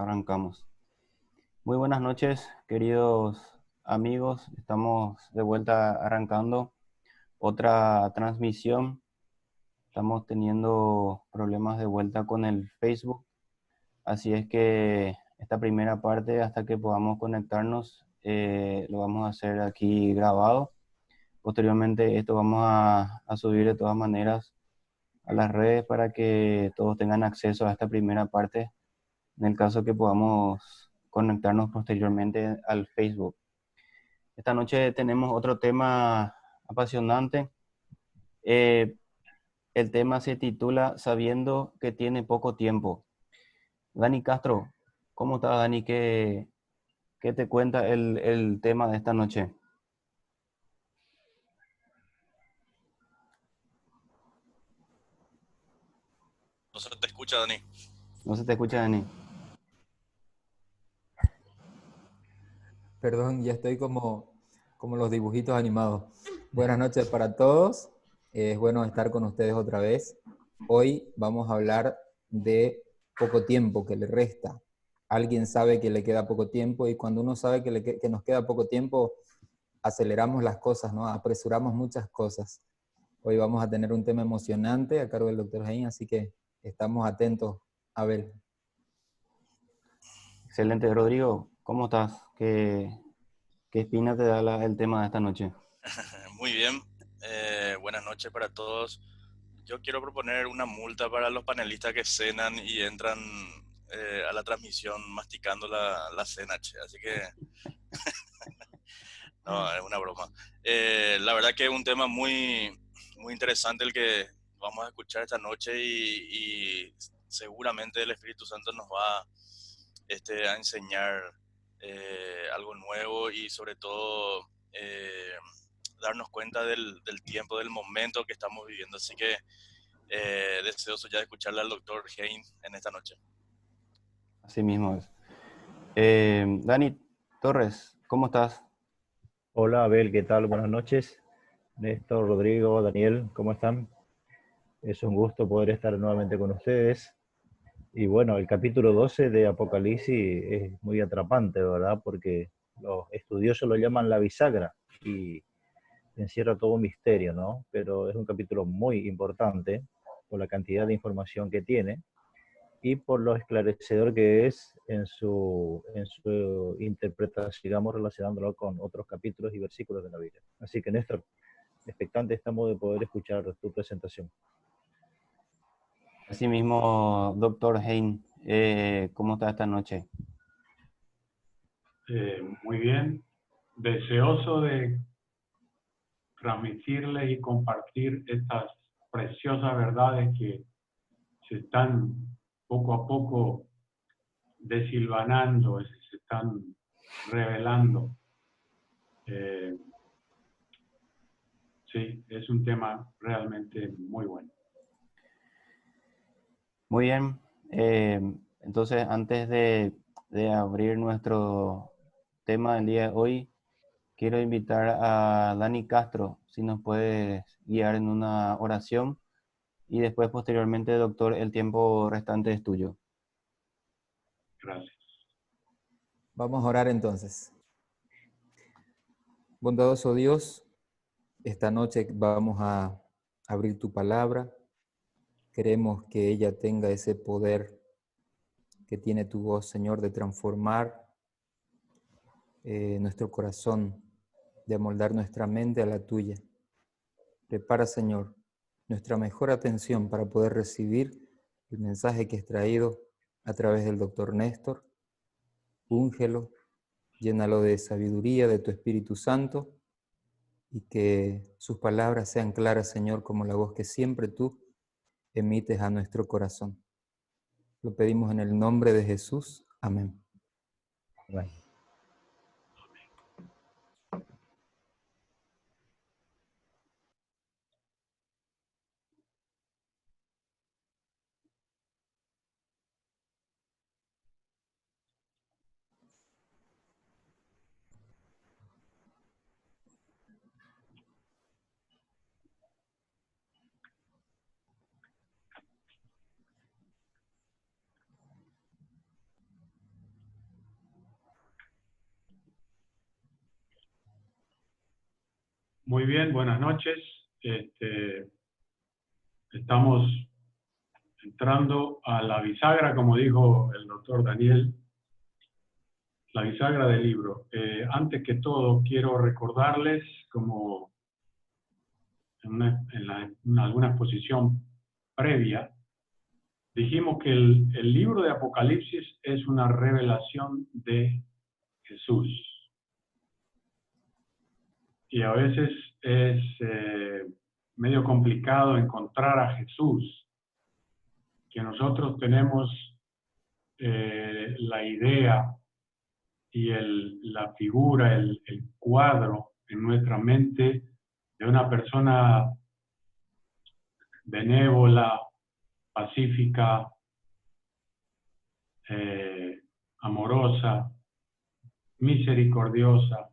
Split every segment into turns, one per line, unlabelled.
arrancamos. Muy buenas noches, queridos amigos. Estamos de vuelta arrancando otra transmisión. Estamos teniendo problemas de vuelta con el Facebook. Así es que esta primera parte, hasta que podamos conectarnos, lo vamos a hacer aquí grabado. Posteriormente esto vamos a subir de todas maneras a las redes para que todos tengan acceso a esta primera parte en el caso que podamos conectarnos posteriormente al Facebook. Esta noche tenemos otro tema apasionante. Eh, el tema se titula Sabiendo que tiene poco tiempo. Dani Castro, ¿cómo estás, Dani? ¿Qué te cuenta el tema de esta noche?
No se te escucha, Dani.
No se te escucha, Dani.
Perdón, ya estoy como los dibujitos animados. Buenas noches para todos. Es bueno estar con ustedes otra vez. Hoy vamos a hablar de poco tiempo que le resta. Alguien sabe que le queda poco tiempo y cuando uno sabe que nos queda poco tiempo, aceleramos las cosas, ¿no? Apresuramos muchas cosas. Hoy vamos a tener un tema emocionante a cargo del doctor Jaime, así que estamos atentos a ver.
Excelente, Rodrigo. ¿Cómo estás? ¿Qué espina te da el tema de esta noche?
Muy bien. Buenas noches para todos. Yo quiero proponer una multa para los panelistas que cenan y entran a la transmisión masticando la cena, che. Así que, no, es una broma. La verdad que es un tema muy interesante el que vamos a escuchar esta noche y seguramente el Espíritu Santo nos va a enseñar algo nuevo y sobre todo darnos cuenta del tiempo, del momento que estamos viviendo. Así que deseoso ya de escucharle al doctor Hein en esta noche.
Así mismo es. Dani Torres, ¿cómo estás?
Hola Abel, ¿qué tal? Buenas noches. Néstor, Rodrigo, Daniel, ¿cómo están? Es un gusto poder estar nuevamente con ustedes. Y bueno, el capítulo 12 de Apocalipsis es muy atrapante, ¿verdad? Porque los estudiosos lo llaman la bisagra y encierra todo un misterio, ¿no? Pero es un capítulo muy importante por la cantidad de información que tiene y por lo esclarecedor que es en su interpretación, digamos, relacionándolo con otros capítulos y versículos de la Biblia. Así que, Néstor, expectante estamos de poder escuchar tu presentación.
Así mismo, doctor Hein, ¿cómo está esta noche?
Muy bien, deseoso de transmitirles y compartir estas preciosas verdades que se están poco a poco desilvanando, se están revelando. Sí, es un tema realmente muy bueno.
Muy bien. Entonces, antes de abrir nuestro tema del día de hoy, quiero invitar a Dani Castro, si nos puedes guiar en una oración y después, posteriormente, doctor, el tiempo restante es tuyo.
Gracias.
Vamos a orar entonces. Bondadoso Dios, esta noche vamos a abrir tu palabra. Queremos que ella tenga ese poder que tiene tu voz, Señor, de transformar nuestro corazón, de amoldar nuestra mente a la tuya. Prepara, Señor, nuestra mejor atención para poder recibir el mensaje que es traído a través del doctor Néstor. Úngelo, llénalo de sabiduría de tu Espíritu Santo y que sus palabras sean claras, Señor, como la voz que siempre tú emites a nuestro corazón. Lo pedimos en el nombre de Jesús. Amén.
Bueno.
Muy bien, buenas noches. Estamos entrando a la bisagra, como dijo el doctor Daniel, la bisagra del libro. Antes que todo, quiero recordarles, como en alguna exposición previa, dijimos que el libro de Apocalipsis es una revelación de Jesús. Y a veces es medio complicado encontrar a Jesús, que nosotros tenemos la idea y la figura, el cuadro en nuestra mente de una persona benévola, pacífica, amorosa, misericordiosa,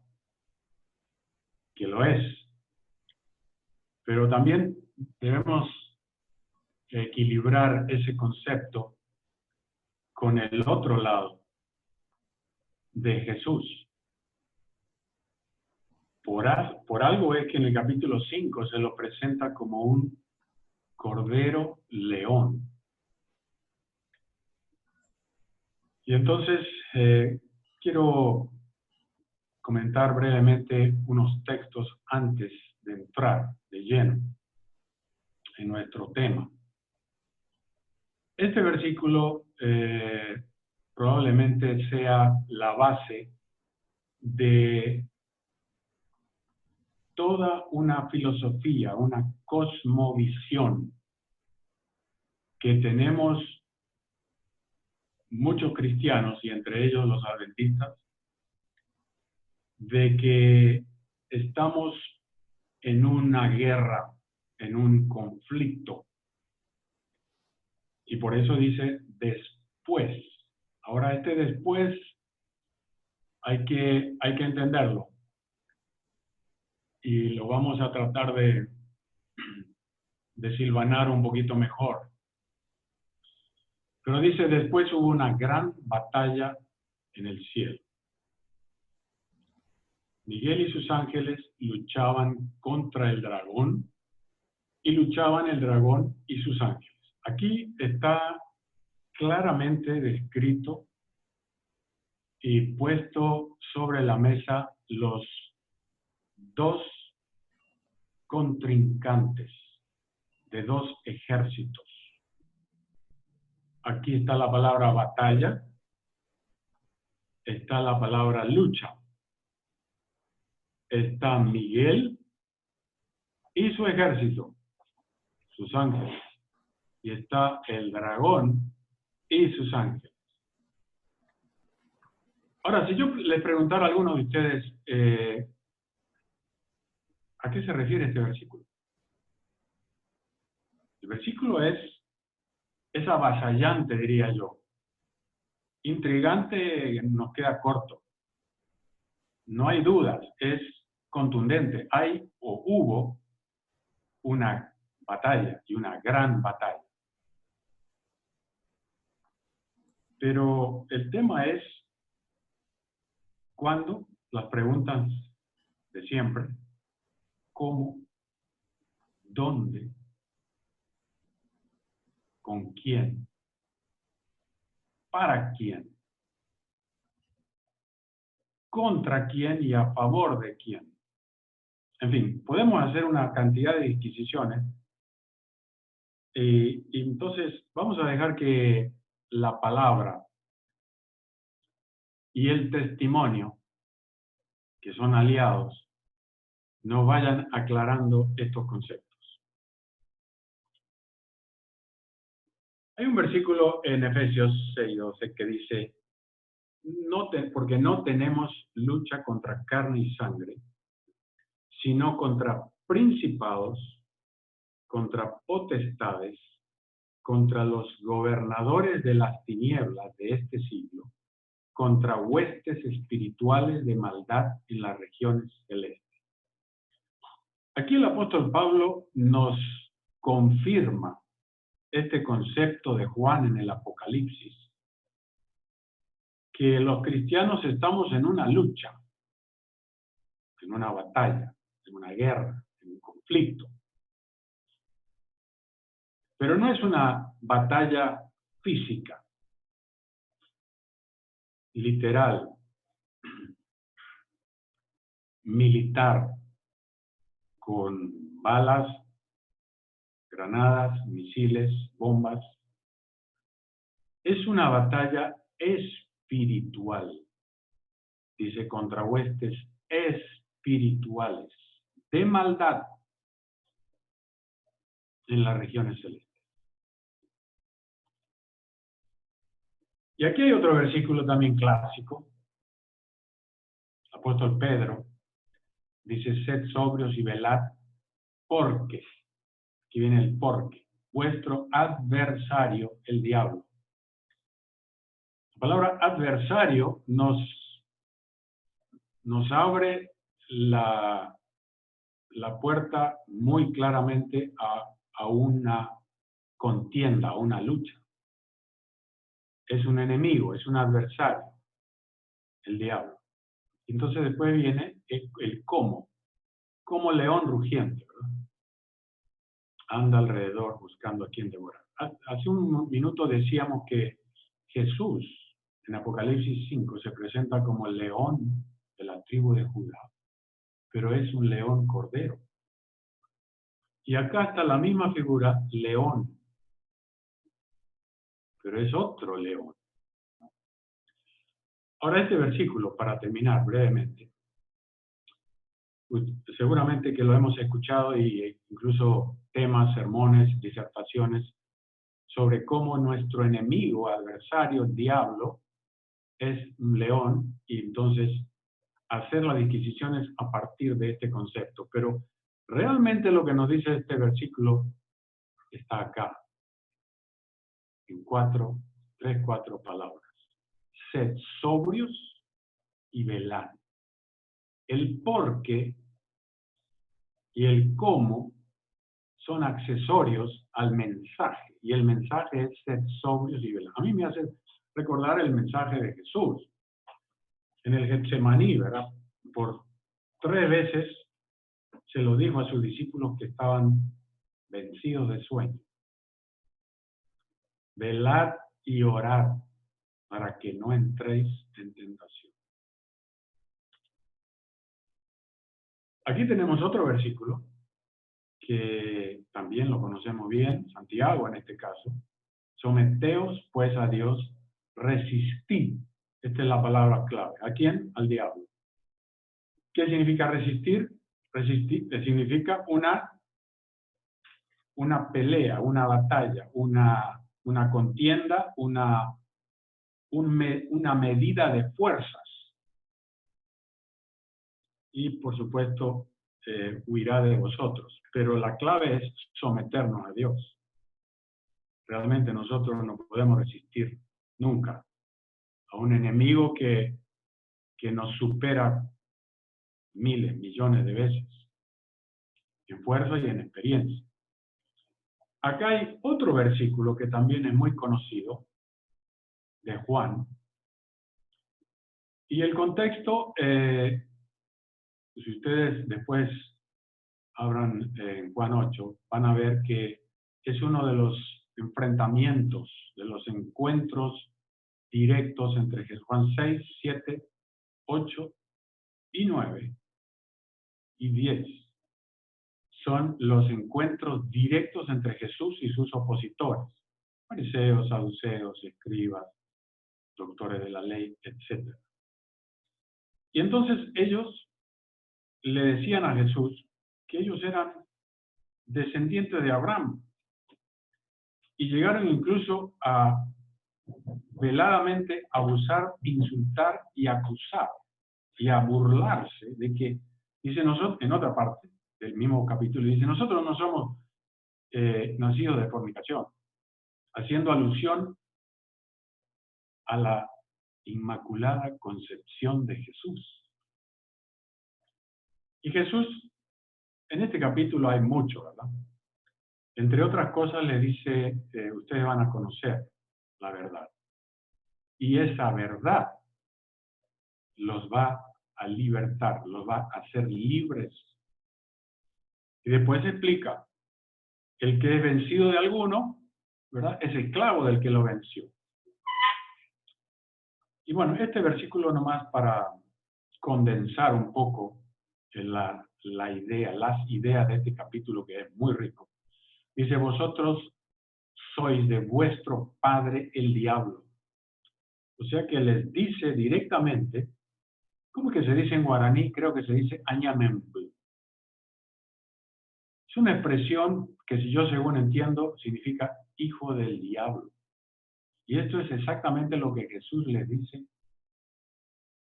que lo es. Pero también debemos equilibrar ese concepto con el otro lado de Jesús. Por algo es que en el capítulo 5 se lo presenta como un cordero león. Y entonces quiero comentar brevemente unos textos antes de entrar de lleno en nuestro tema. Este versículo probablemente sea la base de toda una filosofía, una cosmovisión que tenemos muchos cristianos, y entre ellos los adventistas, de que estamos en una guerra, en un conflicto. Y por eso dice después. Ahora este después hay que entenderlo. Y lo vamos a tratar de silvanar un poquito mejor. Pero dice, después hubo una gran batalla en el cielo. Miguel y sus ángeles luchaban contra el dragón, y luchaban el dragón y sus ángeles. Aquí está claramente descrito y puesto sobre la mesa los dos contrincantes de dos ejércitos. Aquí está la palabra batalla, está la palabra lucha, está Miguel y su ejército, sus ángeles, y está el dragón y sus ángeles. Ahora, si yo les preguntara a alguno de ustedes, ¿a qué se refiere este versículo? El versículo es avasallante, diría yo. Intrigante nos queda corto. No hay dudas, es contundente. Hay o hubo una batalla, y una gran batalla. Pero el tema es ¿cuándo? Las preguntas de siempre. ¿Cómo? ¿Dónde? ¿Con quién? ¿Para quién? ¿Contra quién y a favor de quién? En fin, podemos hacer una cantidad de disquisiciones. Y entonces vamos a dejar que la palabra y el testimonio, que son aliados, nos vayan aclarando estos conceptos. Hay un versículo en Efesios 6:12 que dice, porque no tenemos lucha contra carne y sangre, sino contra principados, contra potestades, contra los gobernadores de las tinieblas de este siglo, contra huestes espirituales de maldad en las regiones celestes. Aquí el apóstol Pablo nos confirma este concepto de Juan en el Apocalipsis, que los cristianos estamos en una lucha, en una batalla, en una guerra, en un conflicto. Pero no es una batalla física, literal, militar, con balas, granadas, misiles, bombas. Es una batalla espiritual, dice, contra huestes espirituales, de maldad en las regiones celestes. Y aquí hay otro versículo también clásico. Apóstol Pedro dice, sed sobrios y velad, porque, aquí viene el porque, vuestro adversario, el diablo. La palabra adversario nos abre la puerta muy claramente a una contienda, a una lucha. Es un enemigo, es un adversario, el diablo. Entonces después viene el cómo, como león rugiente, ¿verdad? Anda alrededor buscando a quien devorar. Hace un minuto decíamos que Jesús en Apocalipsis 5 se presenta como el león de la tribu de Judá, pero es un león cordero. Y acá está la misma figura, león, pero es otro león. Ahora este versículo, para terminar brevemente, seguramente que lo hemos escuchado y incluso temas, sermones, disertaciones sobre cómo nuestro enemigo, adversario, el diablo, es un león y entonces hacer las disquisiciones a partir de este concepto. Pero realmente lo que nos dice este versículo está acá, en cuatro palabras. Sed sobrios y velad. El por qué y el cómo son accesorios al mensaje. Y el mensaje es sed sobrios y velad. A mí me hace recordar el mensaje de Jesús en el Getsemaní, ¿verdad? Por 3 veces se lo dijo a sus discípulos que estaban vencidos de sueño. Velad y orad para que no entréis en tentación. Aquí tenemos otro versículo que también lo conocemos bien, Santiago en este caso. Someteos pues a Dios, resistid. Esta es la palabra clave. ¿A quién? Al diablo. ¿Qué significa resistir? Resistir significa una pelea, una batalla, una contienda, una medida de fuerzas. Y por supuesto, huirá de vosotros. Pero la clave es someternos a Dios. Realmente nosotros no podemos resistir nunca a un enemigo que nos supera miles, millones de veces, en fuerza y en experiencia. Acá hay otro versículo que también es muy conocido, de Juan, y el contexto, si ustedes después abran en Juan 8, van a ver que es uno de los enfrentamientos, de los encuentros directos entre Juan 6, 7, 8 y 9 y 10. Son los encuentros directos entre Jesús y sus opositores, fariseos, saduceos, escribas, doctores de la ley, etc. Y entonces ellos le decían a Jesús que ellos eran descendientes de Abraham y llegaron incluso a veladamente abusar, insultar y acusar y a burlarse de que, dice nosotros, en otra parte del mismo capítulo, dice, nosotros no somos nacidos de fornicación, haciendo alusión a la inmaculada concepción de Jesús. Y Jesús, en este capítulo hay mucho, ¿verdad? Entre otras cosas le dice, ustedes van a conocer la verdad. Y esa verdad los va a libertar, los va a hacer libres Y después explica, el que es vencido de alguno, ¿verdad?, es esclavo del que lo venció. Y bueno, este versículo nomás para condensar un poco las ideas de este capítulo, que es muy rico. Dice, vosotros sois de vuestro padre el diablo. O sea que les dice directamente, ¿cómo que se dice en guaraní? Creo que se dice añamembu. Es una expresión que, si yo según entiendo, significa hijo del diablo. Y esto es exactamente lo que Jesús les dice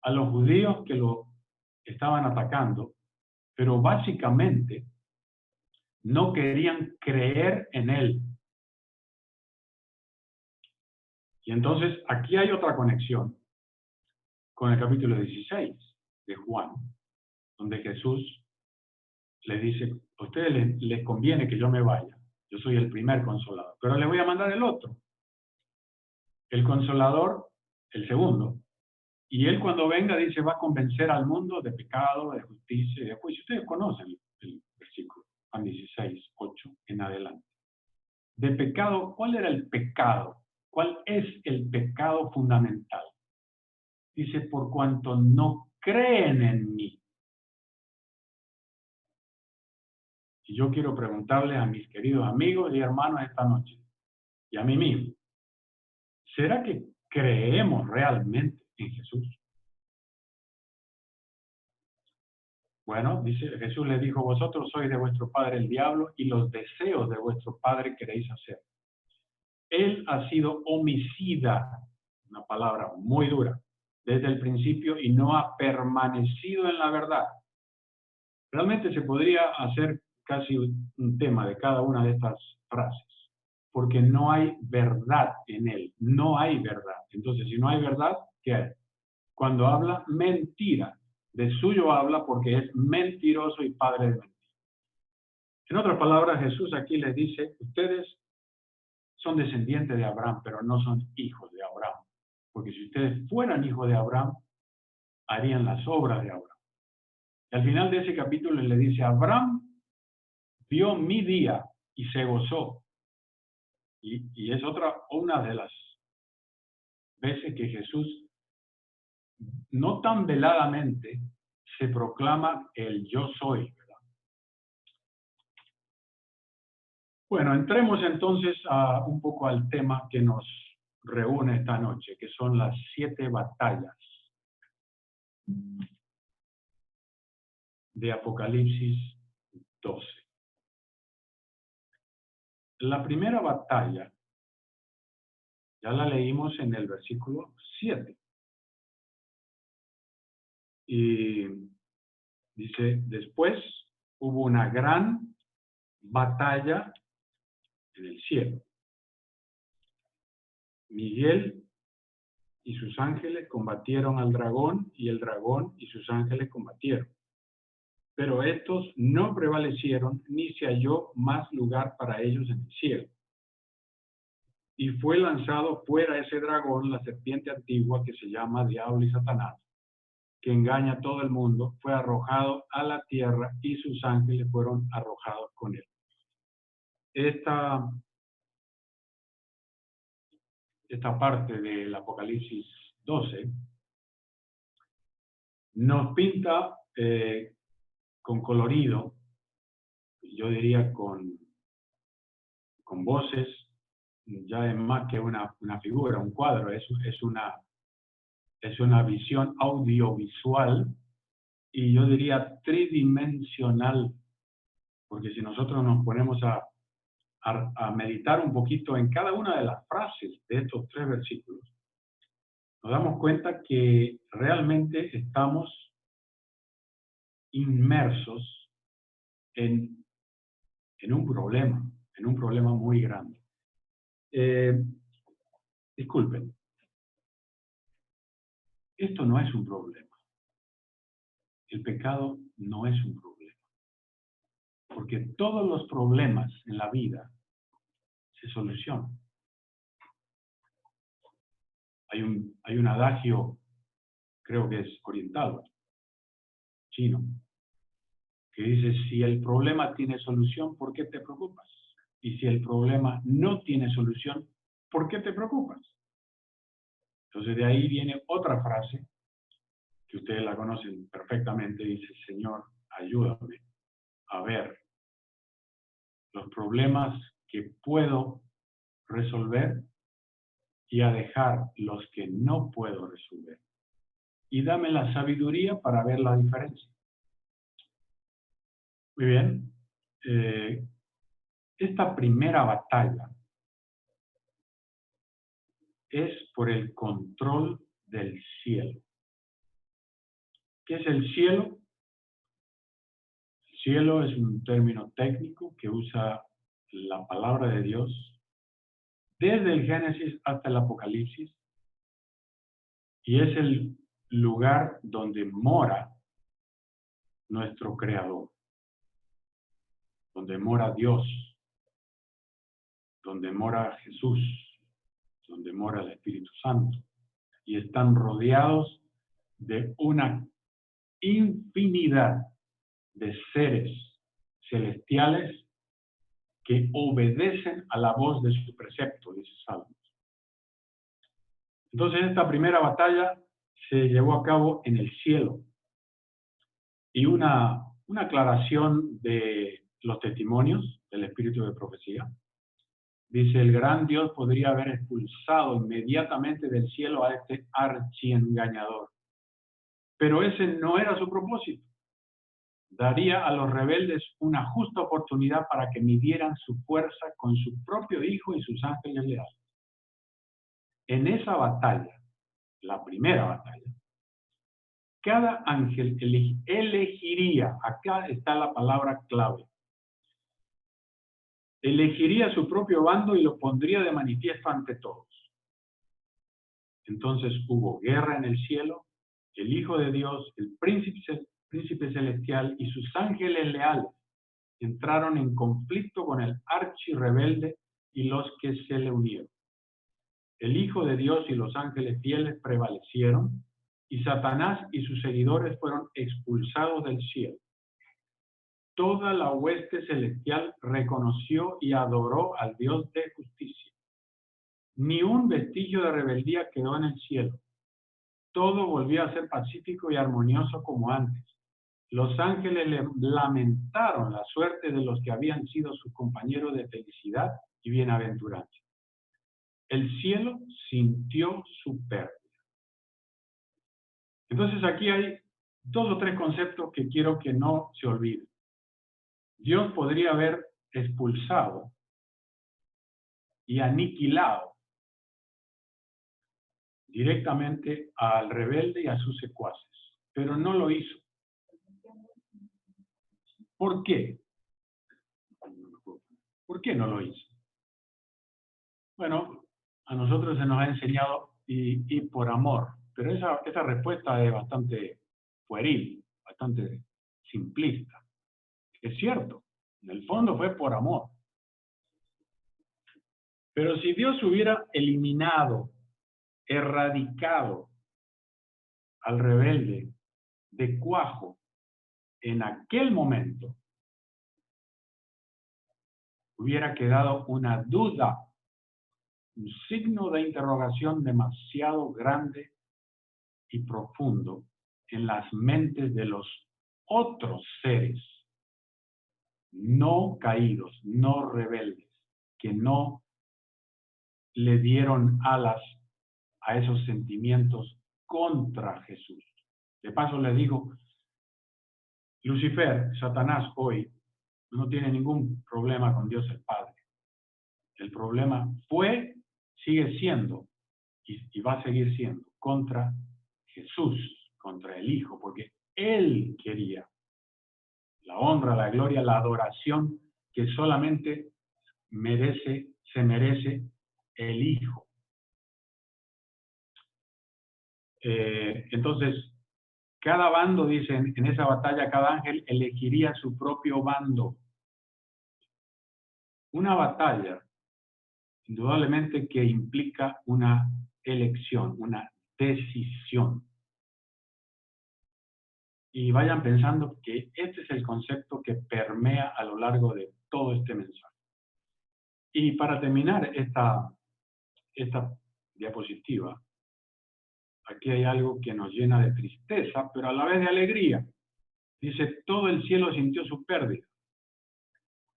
a los judíos que lo estaban atacando, pero básicamente no querían creer en él. Y entonces aquí hay otra conexión con el capítulo 16 de Juan, donde Jesús les dice, a ustedes les conviene que yo me vaya, yo soy el primer consolador, pero les voy a mandar el otro, el consolador, el segundo. Y él, cuando venga, dice, va a convencer al mundo de pecado, de justicia y de juicio. Ustedes conocen el versículo, Juan 16, 8 en adelante. De pecado, ¿cuál era el pecado? ¿Cuál es el pecado fundamental? Dice, por cuanto no creen en mí. Y yo quiero preguntarle a mis queridos amigos y hermanos esta noche, y a mí mismo, ¿será que creemos realmente en Jesús? Bueno, dice, Jesús le dijo, vosotros sois de vuestro padre el diablo y los deseos de vuestro padre queréis hacer. Él ha sido homicida, una palabra muy dura, desde el principio y no ha permanecido en la verdad. Realmente se podría hacer casi un tema de cada una de estas frases, porque no hay verdad en él, no hay verdad. Entonces, si no hay verdad, ¿qué hay? Cuando habla mentira, de suyo habla porque es mentiroso y padre de mentira. En otras palabras, Jesús aquí les dice, ustedes son descendientes de Abraham, pero no son hijos de Abraham. Porque si ustedes fueran hijos de Abraham, harían las obras de Abraham. Y al final de ese capítulo le dice, Abraham vio mi día y se gozó. Y es una de las veces que Jesús, no tan veladamente, se proclama el yo soy, ¿verdad? Bueno, entremos entonces un poco al tema que nos reúne esta noche, que son las 7 batallas de Apocalipsis 12. La primera batalla ya la leímos en el versículo 7. Y dice, después hubo una gran batalla en el cielo. Miguel y sus ángeles combatieron al dragón y el dragón y sus ángeles combatieron. Pero estos no prevalecieron ni se halló más lugar para ellos en el cielo. Y fue lanzado fuera ese dragón, la serpiente antigua que se llama Diablo y Satanás, que engaña a todo el mundo, fue arrojado a la tierra y sus ángeles fueron arrojados con él. Esta parte del Apocalipsis 12 nos pinta con colorido, yo diría con voces, ya es más que una figura, un cuadro, es una visión audiovisual y yo diría tridimensional, porque si nosotros nos ponemos a meditar un poquito en cada una de las frases de estos 3 versículos, nos damos cuenta que realmente estamos inmersos en un problema muy grande. Disculpen, esto no es un problema. El pecado no es un problema. Porque todos los problemas en la vida se solucionan. Hay un adagio, creo que es oriental, chino, que dice, si el problema tiene solución, ¿por qué te preocupas? Y si el problema no tiene solución, ¿por qué te preocupas? Entonces de ahí viene otra frase, que ustedes la conocen perfectamente, dice, Señor, ayúdame a ver los problemas que puedo resolver y a dejar los que no puedo resolver. Y dame la sabiduría para ver la diferencia. Muy bien. Esta primera batalla es por el control del cielo. ¿Qué es el cielo? El cielo es un término técnico que usa la palabra de Dios desde el Génesis hasta el Apocalipsis, y es el lugar donde mora nuestro Creador, donde mora Dios, donde mora Jesús, donde mora el Espíritu Santo, y están rodeados de una infinidad de seres celestiales que obedecen a la voz de su precepto, dice Salmos. Entonces esta primera batalla se llevó a cabo en el cielo. Y una aclaración de los testimonios del espíritu de profecía. Dice, el gran Dios podría haber expulsado inmediatamente del cielo a este archiengañador. Pero ese no era su propósito. Daría a los rebeldes una justa oportunidad para que midieran su fuerza con su propio Hijo y sus ángeles leales. En esa batalla, la primera batalla, cada ángel elegiría, acá está la palabra clave, elegiría su propio bando y lo pondría de manifiesto ante todos. Entonces hubo guerra en el cielo, el Hijo de Dios, el príncipe celestial y sus ángeles leales entraron en conflicto con el archirrebelde y los que se le unieron. El Hijo de Dios y los ángeles fieles prevalecieron, y Satanás y sus seguidores fueron expulsados del cielo. Toda la hueste celestial reconoció y adoró al Dios de justicia. Ni un vestigio de rebeldía quedó en el cielo. Todo volvió a ser pacífico y armonioso como antes. Los ángeles lamentaron la suerte de los que habían sido sus compañeros de felicidad y bienaventuranza. El cielo sintió su pérdida. Entonces aquí hay dos o tres conceptos que quiero que no se olviden. Dios podría haber expulsado y aniquilado directamente al rebelde y a sus secuaces, pero no lo hizo. ¿Por qué? ¿Por qué no lo hizo? Bueno, a nosotros se nos ha enseñado y por amor, pero esa respuesta es bastante pueril, bastante simplista. Es cierto, en el fondo fue por amor. Pero si Dios hubiera eliminado, erradicado al rebelde de cuajo en aquel momento, hubiera quedado una duda, un signo de interrogación demasiado grande y profundo en las mentes de los otros seres no caídos, no rebeldes, que no le dieron alas a esos sentimientos contra Jesús. De paso les digo, Lucifer, Satanás hoy, no tiene ningún problema con Dios el Padre. El problema fue, sigue siendo y va a seguir siendo contra Jesús, contra el Hijo, porque Él quería la honra, la gloria, la adoración que solamente se merece el Hijo. Entonces, cada bando, dice, en esa batalla, cada ángel elegiría su propio bando. Una batalla, indudablemente, que implica una elección, una decisión. y vayan pensando que este es el concepto que permea a lo largo de todo este mensaje. Y para terminar esta diapositiva, aquí hay algo que nos llena de tristeza, pero a la vez de alegría. Dice, todo el cielo sintió su pérdida.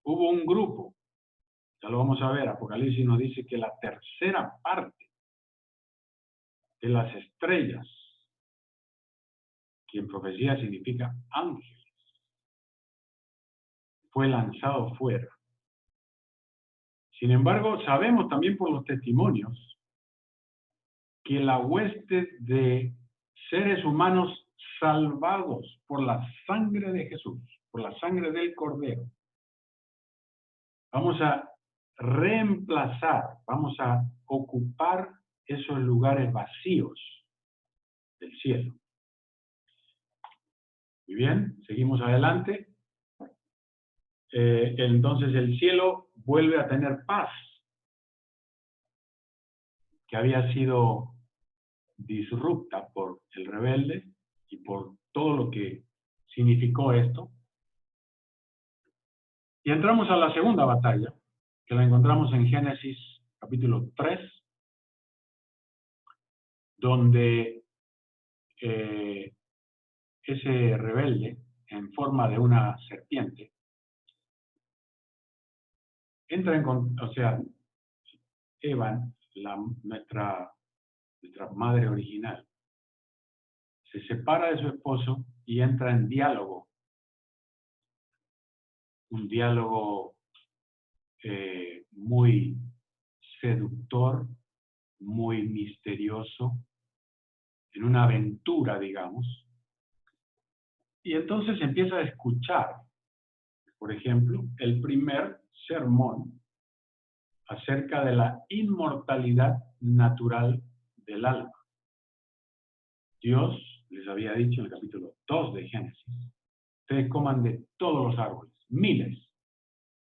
Hubo un grupo, ya lo vamos a ver, Apocalipsis nos dice que la tercera parte de las estrellas, que en profecía significa ángeles, fue lanzado fuera. Sin embargo, sabemos también por los testimonios que la hueste de seres humanos salvados por la sangre de Jesús, por la sangre del Cordero, vamos a reemplazar, vamos a ocupar esos lugares vacíos del cielo. Muy bien, seguimos adelante. Entonces el cielo vuelve a tener paz, que había sido disrupta por el rebelde y por todo lo que significó esto. Y entramos a la segunda batalla, que la encontramos en Génesis capítulo 3, donde ese rebelde, en forma de una serpiente, entra o sea, Eva, nuestra madre original, se separa de su esposo y entra en diálogo. Un diálogo muy seductor, muy misterioso, en una aventura, digamos. Y entonces empieza a escuchar, por ejemplo, el primer sermón acerca de la inmortalidad natural del alma. Dios les había dicho en el capítulo 2 de Génesis, ustedes coman de todos los árboles, miles,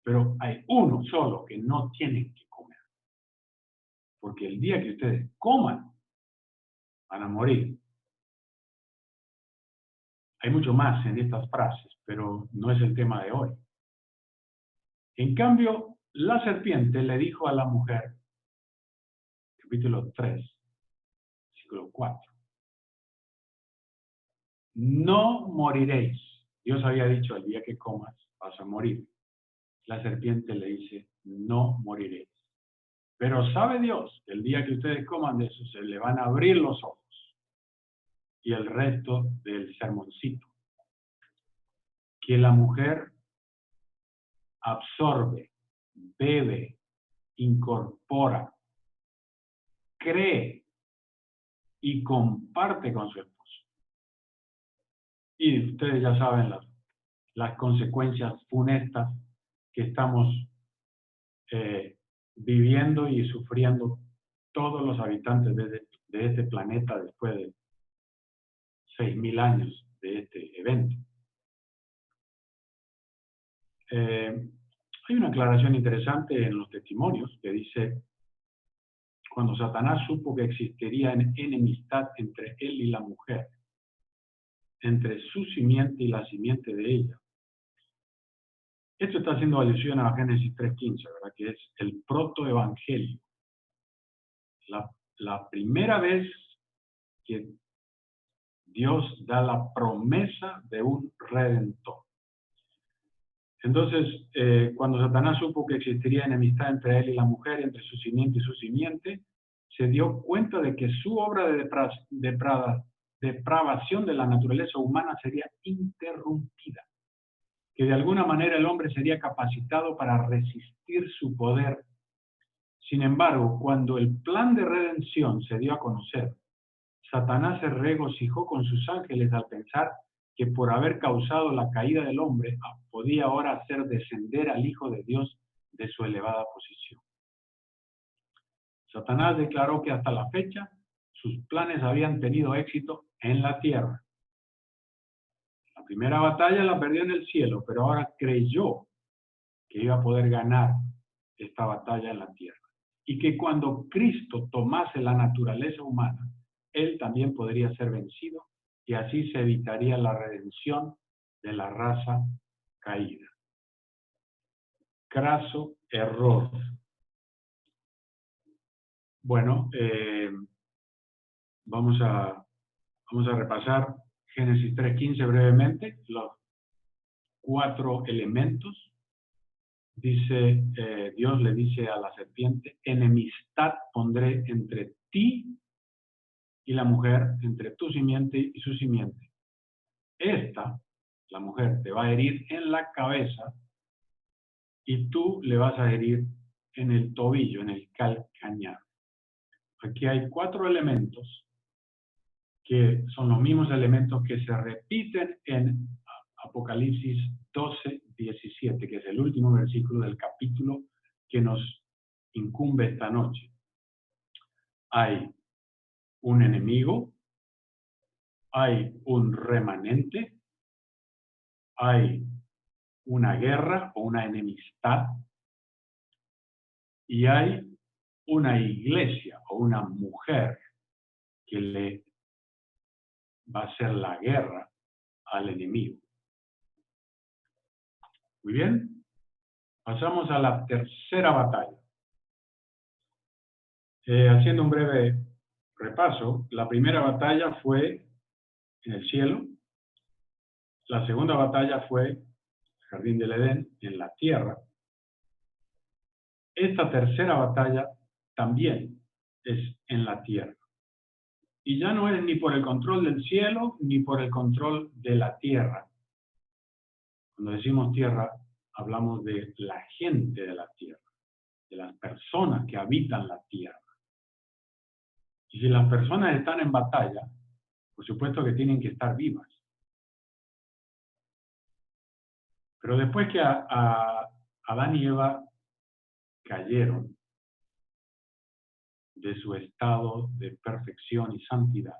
pero hay uno solo que no tienen que comer. Porque el día que ustedes coman, van a morir. Hay mucho más en estas frases, pero no es el tema de hoy. En cambio, la serpiente le dijo a la mujer, capítulo 3, versículo 4, no moriréis. Dios había dicho, el día que comas vas a morir. La serpiente le dice, no moriréis. Pero sabe Dios que el día que ustedes coman de eso, se le van a abrir los ojos. Y el resto del sermoncito. Que la mujer absorbe, bebe, incorpora, cree y comparte con su esposo. Y ustedes ya saben las consecuencias funestas que estamos viviendo y sufriendo todos los habitantes de este planeta después de 6.000 años de este evento. Hay una aclaración interesante en los testimonios que dice, cuando Satanás supo que existiría enemistad entre él y la mujer, entre su simiente y la simiente de ella. Esto está haciendo alusión a Génesis 3:15, ¿verdad? Que es el protoevangelio. La primera vez que Dios da la promesa de un redentor. Entonces, cuando Satanás supo que existiría enemistad entre él y la mujer, entre su simiente y su simiente, se dio cuenta de que su obra de depravación de la naturaleza humana sería interrumpida, que de alguna manera el hombre sería capacitado para resistir su poder. Sin embargo, cuando el plan de redención se dio a conocer, Satanás se regocijó con sus ángeles al pensar que por haber causado la caída del hombre, podía ahora hacer descender al Hijo de Dios de su elevada posición. Satanás declaró que hasta la fecha sus planes habían tenido éxito en la tierra. La primera batalla la perdió en el cielo, pero ahora creyó que iba a poder ganar esta batalla en la tierra. Y que cuando Cristo tomase la naturaleza humana, él también podría ser vencido y así se evitaría la redención de la raza caída. Craso error. Bueno, vamos a repasar Génesis 3:15 brevemente, los 4 elementos. Dice, Dios le dice a la serpiente, enemistad pondré entre ti y la mujer, entre tu simiente y su simiente. Esta, la mujer, te va a herir en la cabeza y tú le vas a herir en el tobillo, en el calcañar. Aquí hay 4 elementos que son los mismos elementos que se repiten en Apocalipsis 12:17, que es el último versículo del capítulo que nos incumbe esta noche. Hay un enemigo, hay un remanente, hay una guerra o una enemistad, y hay una iglesia o una mujer que le va a hacer la guerra al enemigo. Muy bien, pasamos a la tercera batalla. Haciendo un breve repaso, la primera batalla fue en el cielo, la segunda batalla fue el Jardín del Edén, en la tierra. Esta tercera batalla también es en la tierra. Y ya no es ni por el control del cielo, ni por el control de la tierra. Cuando decimos tierra, hablamos de la gente de la tierra, de las personas que habitan la tierra. Y si las personas están en batalla, por supuesto que tienen que estar vivas. Pero después que Adán y Eva cayeron de su estado de perfección y santidad,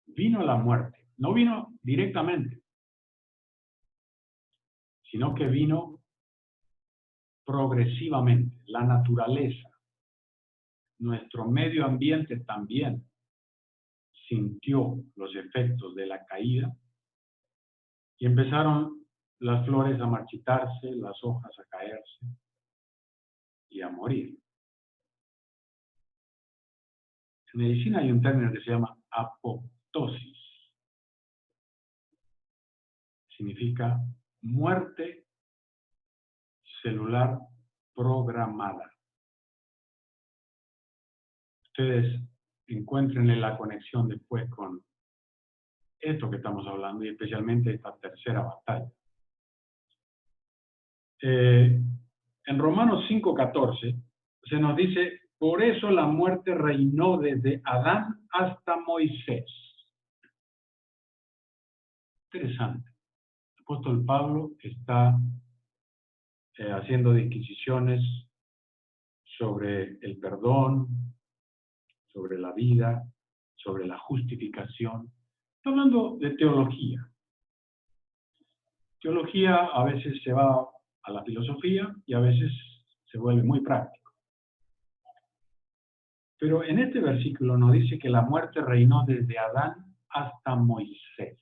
vino la muerte. No vino directamente, sino que vino progresivamente. La naturaleza, nuestro medio ambiente también sintió los efectos de la caída y empezaron las flores a marchitarse, las hojas a caerse y a morir. En medicina hay un término que se llama apoptosis. Significa muerte celular programada. Ustedes encuéntrenle la conexión después con esto que estamos hablando y especialmente esta tercera batalla. En Romanos 5:14 se nos dice, por eso la muerte reinó desde Adán hasta Moisés. Interesante. El apóstol Pablo está haciendo disquisiciones sobre el perdón, sobre la vida, sobre la justificación. Está hablando de teología. Teología a veces se va a la filosofía y a veces se vuelve muy práctico. Pero en este versículo nos dice que la muerte reinó desde Adán hasta Moisés.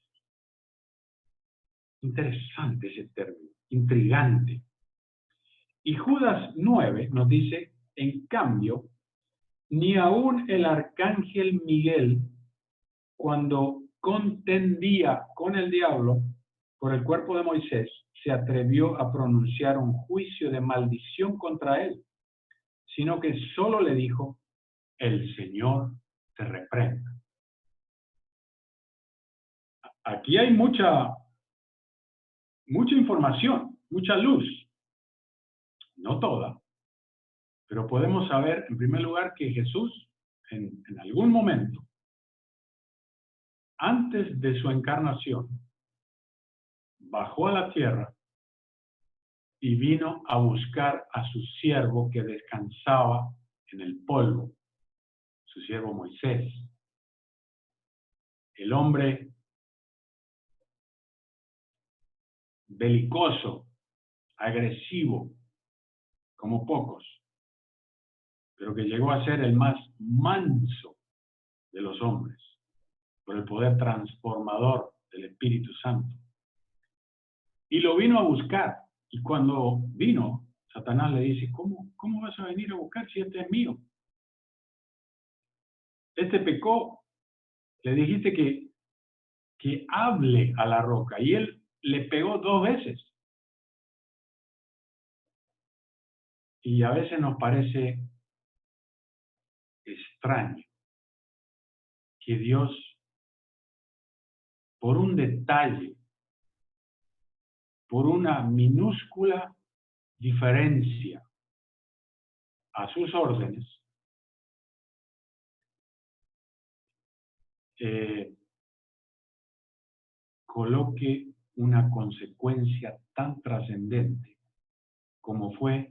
Interesante ese término, intrigante. Y Judas 9 nos dice, en cambio, ni aun el arcángel Miguel, cuando contendía con el diablo por el cuerpo de Moisés, se atrevió a pronunciar un juicio de maldición contra él, sino que solo le dijo, el Señor te reprenda. Aquí hay mucha información, mucha luz. No toda, pero podemos saber, en primer lugar, que Jesús, en algún momento, antes de su encarnación, bajó a la tierra y vino a buscar a su siervo que descansaba en el polvo, su siervo Moisés. El hombre belicoso, agresivo, como pocos, pero que llegó a ser el más manso de los hombres, por el poder transformador del Espíritu Santo. Y lo vino a buscar. Y cuando vino, Satanás le dice, ¿cómo vas a venir a buscar si este es mío? Este pecó. Le dijiste que hable a la roca. Y él le pegó 2 veces. Y a veces nos parece extraño que Dios, por un detalle, por una minúscula diferencia a sus órdenes, coloque una consecuencia tan trascendente como fue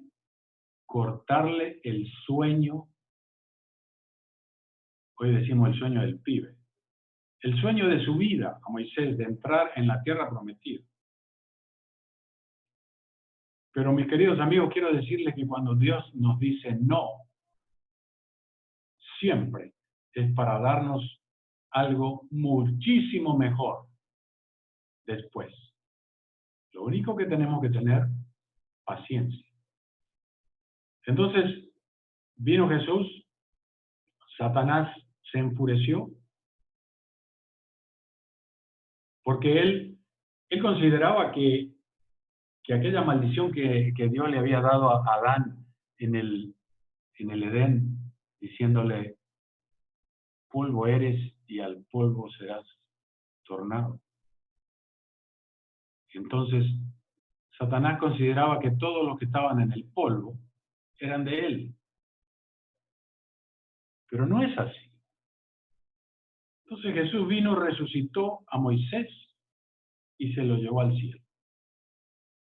cortarle el sueño, hoy decimos el sueño del pibe, el sueño de su vida a Moisés de entrar en la tierra prometida. Pero mis queridos amigos, quiero decirles que cuando Dios nos dice no, siempre es para darnos algo muchísimo mejor después. Lo único que tenemos que tener, paciencia. Entonces, vino Jesús, Satanás se enfureció, porque él consideraba que aquella maldición que Dios le había dado a Adán en el Edén, diciéndole, polvo eres y al polvo serás tornado. Entonces, Satanás consideraba que todos los que estaban en el polvo eran de él. Pero no es así. Entonces Jesús vino, resucitó a Moisés y se lo llevó al cielo.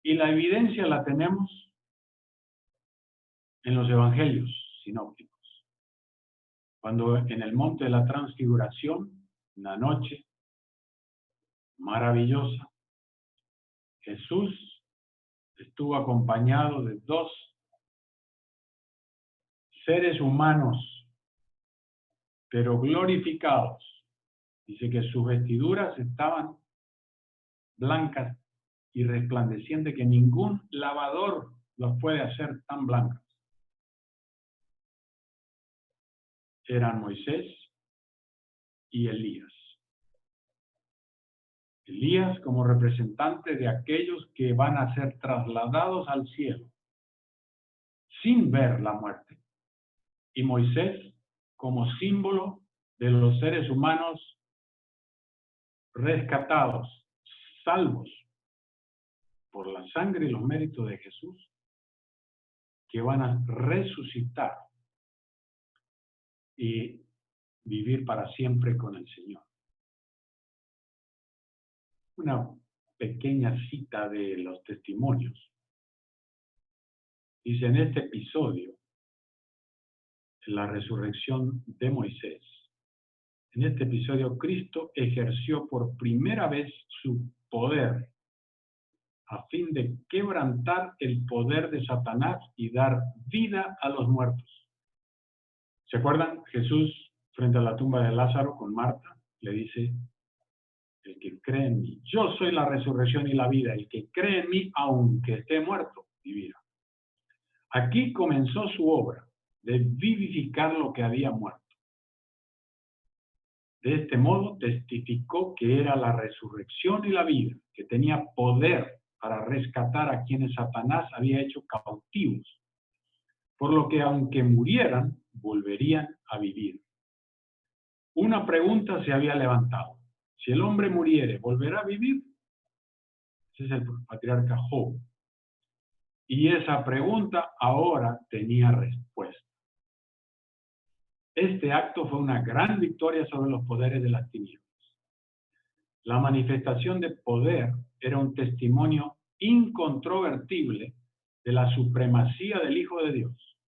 Y la evidencia la tenemos en los evangelios sinópticos. Cuando en el monte de la transfiguración, una noche maravillosa, Jesús estuvo acompañado de 2 seres humanos, pero glorificados. Dice que sus vestiduras estaban blancas y resplandecientes, que ningún lavador los puede hacer tan blancas. Eran Moisés y Elías. Elías como representante de aquellos que van a ser trasladados al cielo sin ver la muerte. Y Moisés como símbolo de los seres humanos rescatados, salvos por la sangre y los méritos de Jesús, que van a resucitar y vivir para siempre con el Señor. Una pequeña cita de los testimonios. Dice, en este episodio, en la resurrección de Moisés, en este episodio Cristo ejerció por primera vez su poder a fin de quebrantar el poder de Satanás y dar vida a los muertos. ¿Se acuerdan? Jesús, frente a la tumba de Lázaro con Marta, le dice, el que cree en mí, yo soy la resurrección y la vida, el que cree en mí, aunque esté muerto, vivirá. Aquí comenzó su obra de vivificar lo que había muerto. De este modo testificó que era la resurrección y la vida, que tenía poder para rescatar a quienes Satanás había hecho cautivos, por lo que aunque murieran, volverían a vivir. Una pregunta se había levantado. Si el hombre muriere, ¿volverá a vivir? Ese es el patriarca Job. Y esa pregunta ahora tenía respuesta. Este acto fue una gran victoria sobre los poderes de las tinieblas. La manifestación de poder era un testimonio incontrovertible de la supremacía del Hijo de Dios.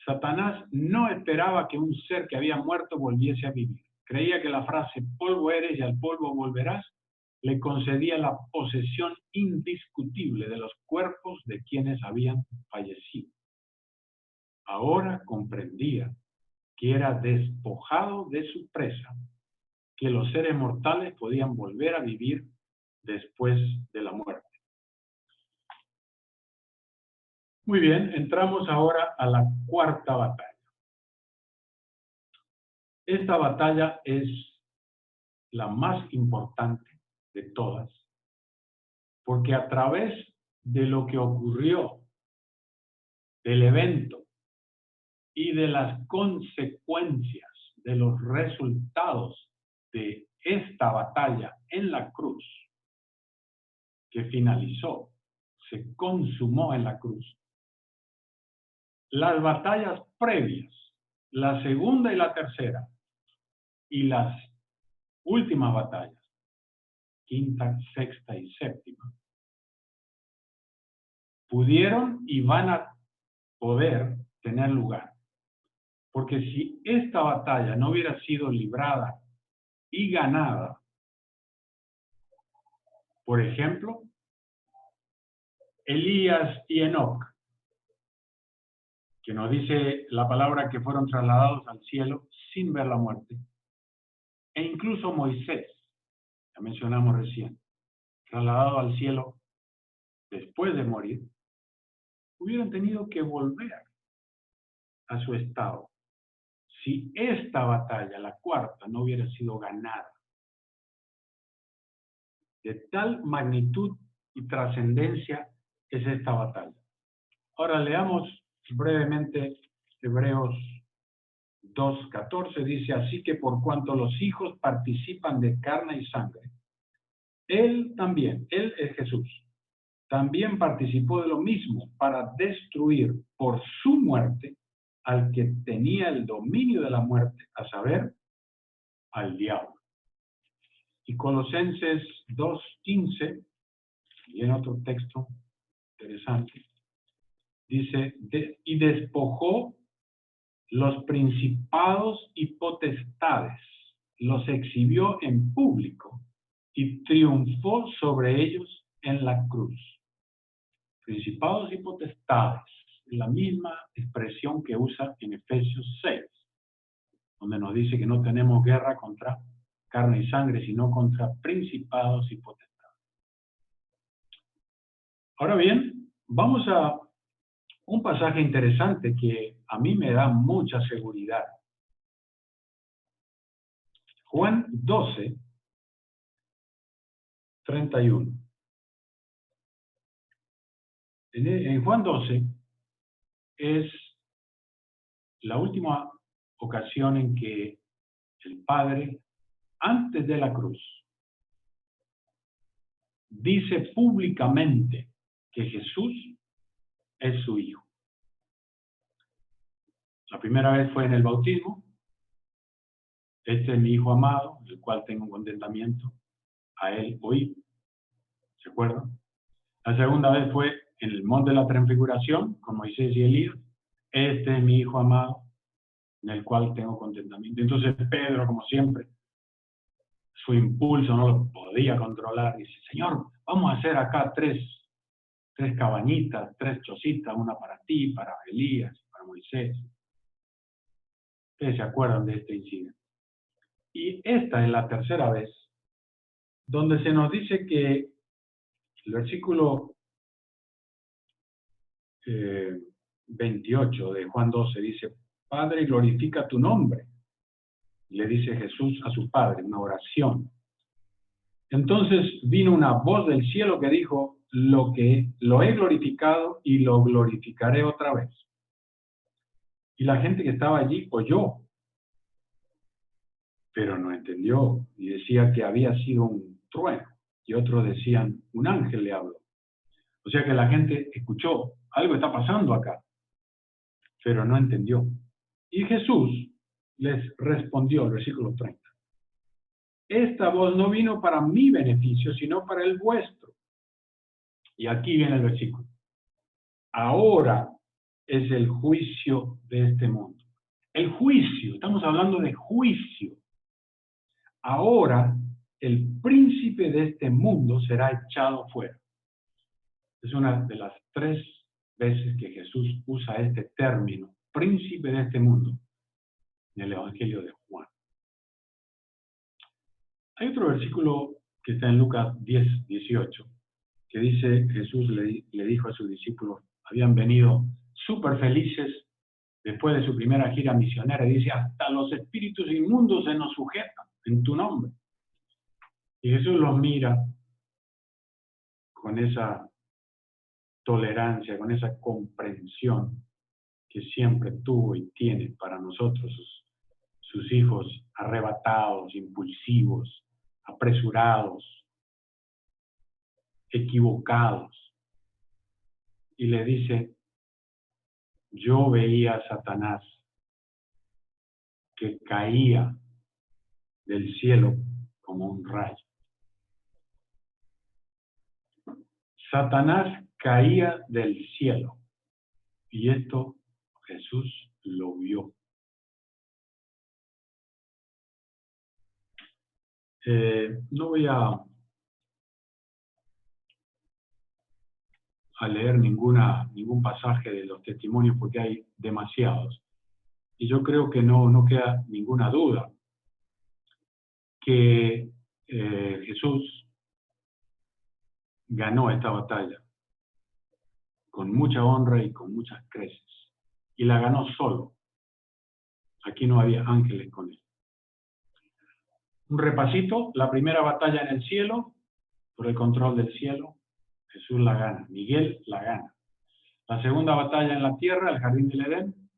Satanás no esperaba que un ser que había muerto volviese a vivir. Creía que la frase polvo eres y al polvo volverás le concedía la posesión indiscutible de los cuerpos de quienes habían fallecido. Ahora comprendía que era despojado de su presa que los seres mortales podían volver a vivir después de la muerte. Muy bien, entramos ahora a la cuarta batalla. Esta batalla es la más importante de todas, porque a través de lo que ocurrió, del evento y de las consecuencias, de los resultados de esta batalla en la cruz, que finalizó, se consumó en la cruz, las batallas previas, la segunda y la tercera, y las últimas batallas, quinta, sexta y séptima, pudieron y van a poder tener lugar. Porque si esta batalla no hubiera sido librada y ganada, por ejemplo, Elías y Enoc, que nos dice la palabra que fueron trasladados al cielo sin ver la muerte, e incluso Moisés, que mencionamos recién, trasladado al cielo después de morir, hubieran tenido que volver a su estado si esta batalla, la cuarta, no hubiera sido ganada. De tal magnitud y trascendencia es esta batalla. Ahora leamos brevemente Hebreos 2:14, dice: así que por cuanto los hijos participan de carne y sangre, él también, él es Jesús, también participó de lo mismo para destruir por su muerte al que tenía el dominio de la muerte, a saber, al diablo. Y Colosenses 2:15, y en otro texto interesante, dice, y despojó los principados y potestades, los exhibió en público y triunfó sobre ellos en la cruz. Principados y potestades, la misma expresión que usa en Efesios 6, donde nos dice que no tenemos guerra contra carne y sangre, sino contra principados y potestades. Ahora bien, vamos a un pasaje interesante que a mí me da mucha seguridad. Juan 12, 31. En Juan 12 es la última ocasión en que el Padre, antes de la cruz, dice públicamente que Jesús es su Hijo. La primera vez fue en el bautismo. Este es mi Hijo amado, el cual tengo contentamiento. A él oí. ¿Se acuerdan? La segunda vez fue en el monte de la transfiguración, con Moisés y Elías. Este es mi Hijo amado, en el cual tengo contentamiento. Entonces Pedro, como siempre, su impulso no lo podía controlar. Dice: Señor, vamos a hacer acá tres cabañitas, 3 chocitas, una para ti, para Elías, para Moisés. Ustedes se acuerdan de este incidente. Y esta es la tercera vez donde se nos dice que el versículo 28 de Juan 12 dice: Padre, glorifica tu nombre. Le dice Jesús a su Padre, una oración. Entonces vino una voz del cielo que dijo: lo he glorificado y lo glorificaré otra vez. Y la gente que estaba allí oyó, pero no entendió, y decía que había sido un trueno, y otros decían: un ángel le habló. O sea que la gente escuchó, algo está pasando acá, pero no entendió. Y Jesús les respondió, el versículo 30. Esta voz no vino para mi beneficio, sino para el vuestro. Y aquí viene el versículo. Ahora es el juicio de este mundo. El juicio, estamos hablando de juicio. Ahora el príncipe de este mundo será echado fuera. Es una de las 3 veces que Jesús usa este término, príncipe de este mundo, en el Evangelio de Juan. Hay otro versículo que está en Lucas 10, 18, que dice, Jesús le dijo a sus discípulos, habían venido súper felices después de su primera gira misionera, y dice, hasta los espíritus inmundos se nos sujetan en tu nombre. Y Jesús los mira con esa tolerancia, con esa comprensión que siempre tuvo y tiene para nosotros, sus hijos arrebatados, impulsivos, apresurados, equivocados. Y le dice, yo veía a Satanás que caía del cielo como un rayo. Satanás caía del cielo y esto Jesús lo vio. No voy a leer ningún pasaje de los testimonios porque hay demasiados. Y yo creo que no queda ninguna duda que Jesús ganó esta batalla con mucha honra y con muchas creces. Y la ganó solo. Aquí no había ángeles con él. Un repasito, la primera batalla en el cielo, por el control del cielo, Jesús la gana, Miguel la gana. La segunda batalla en la tierra, el jardín del Edén,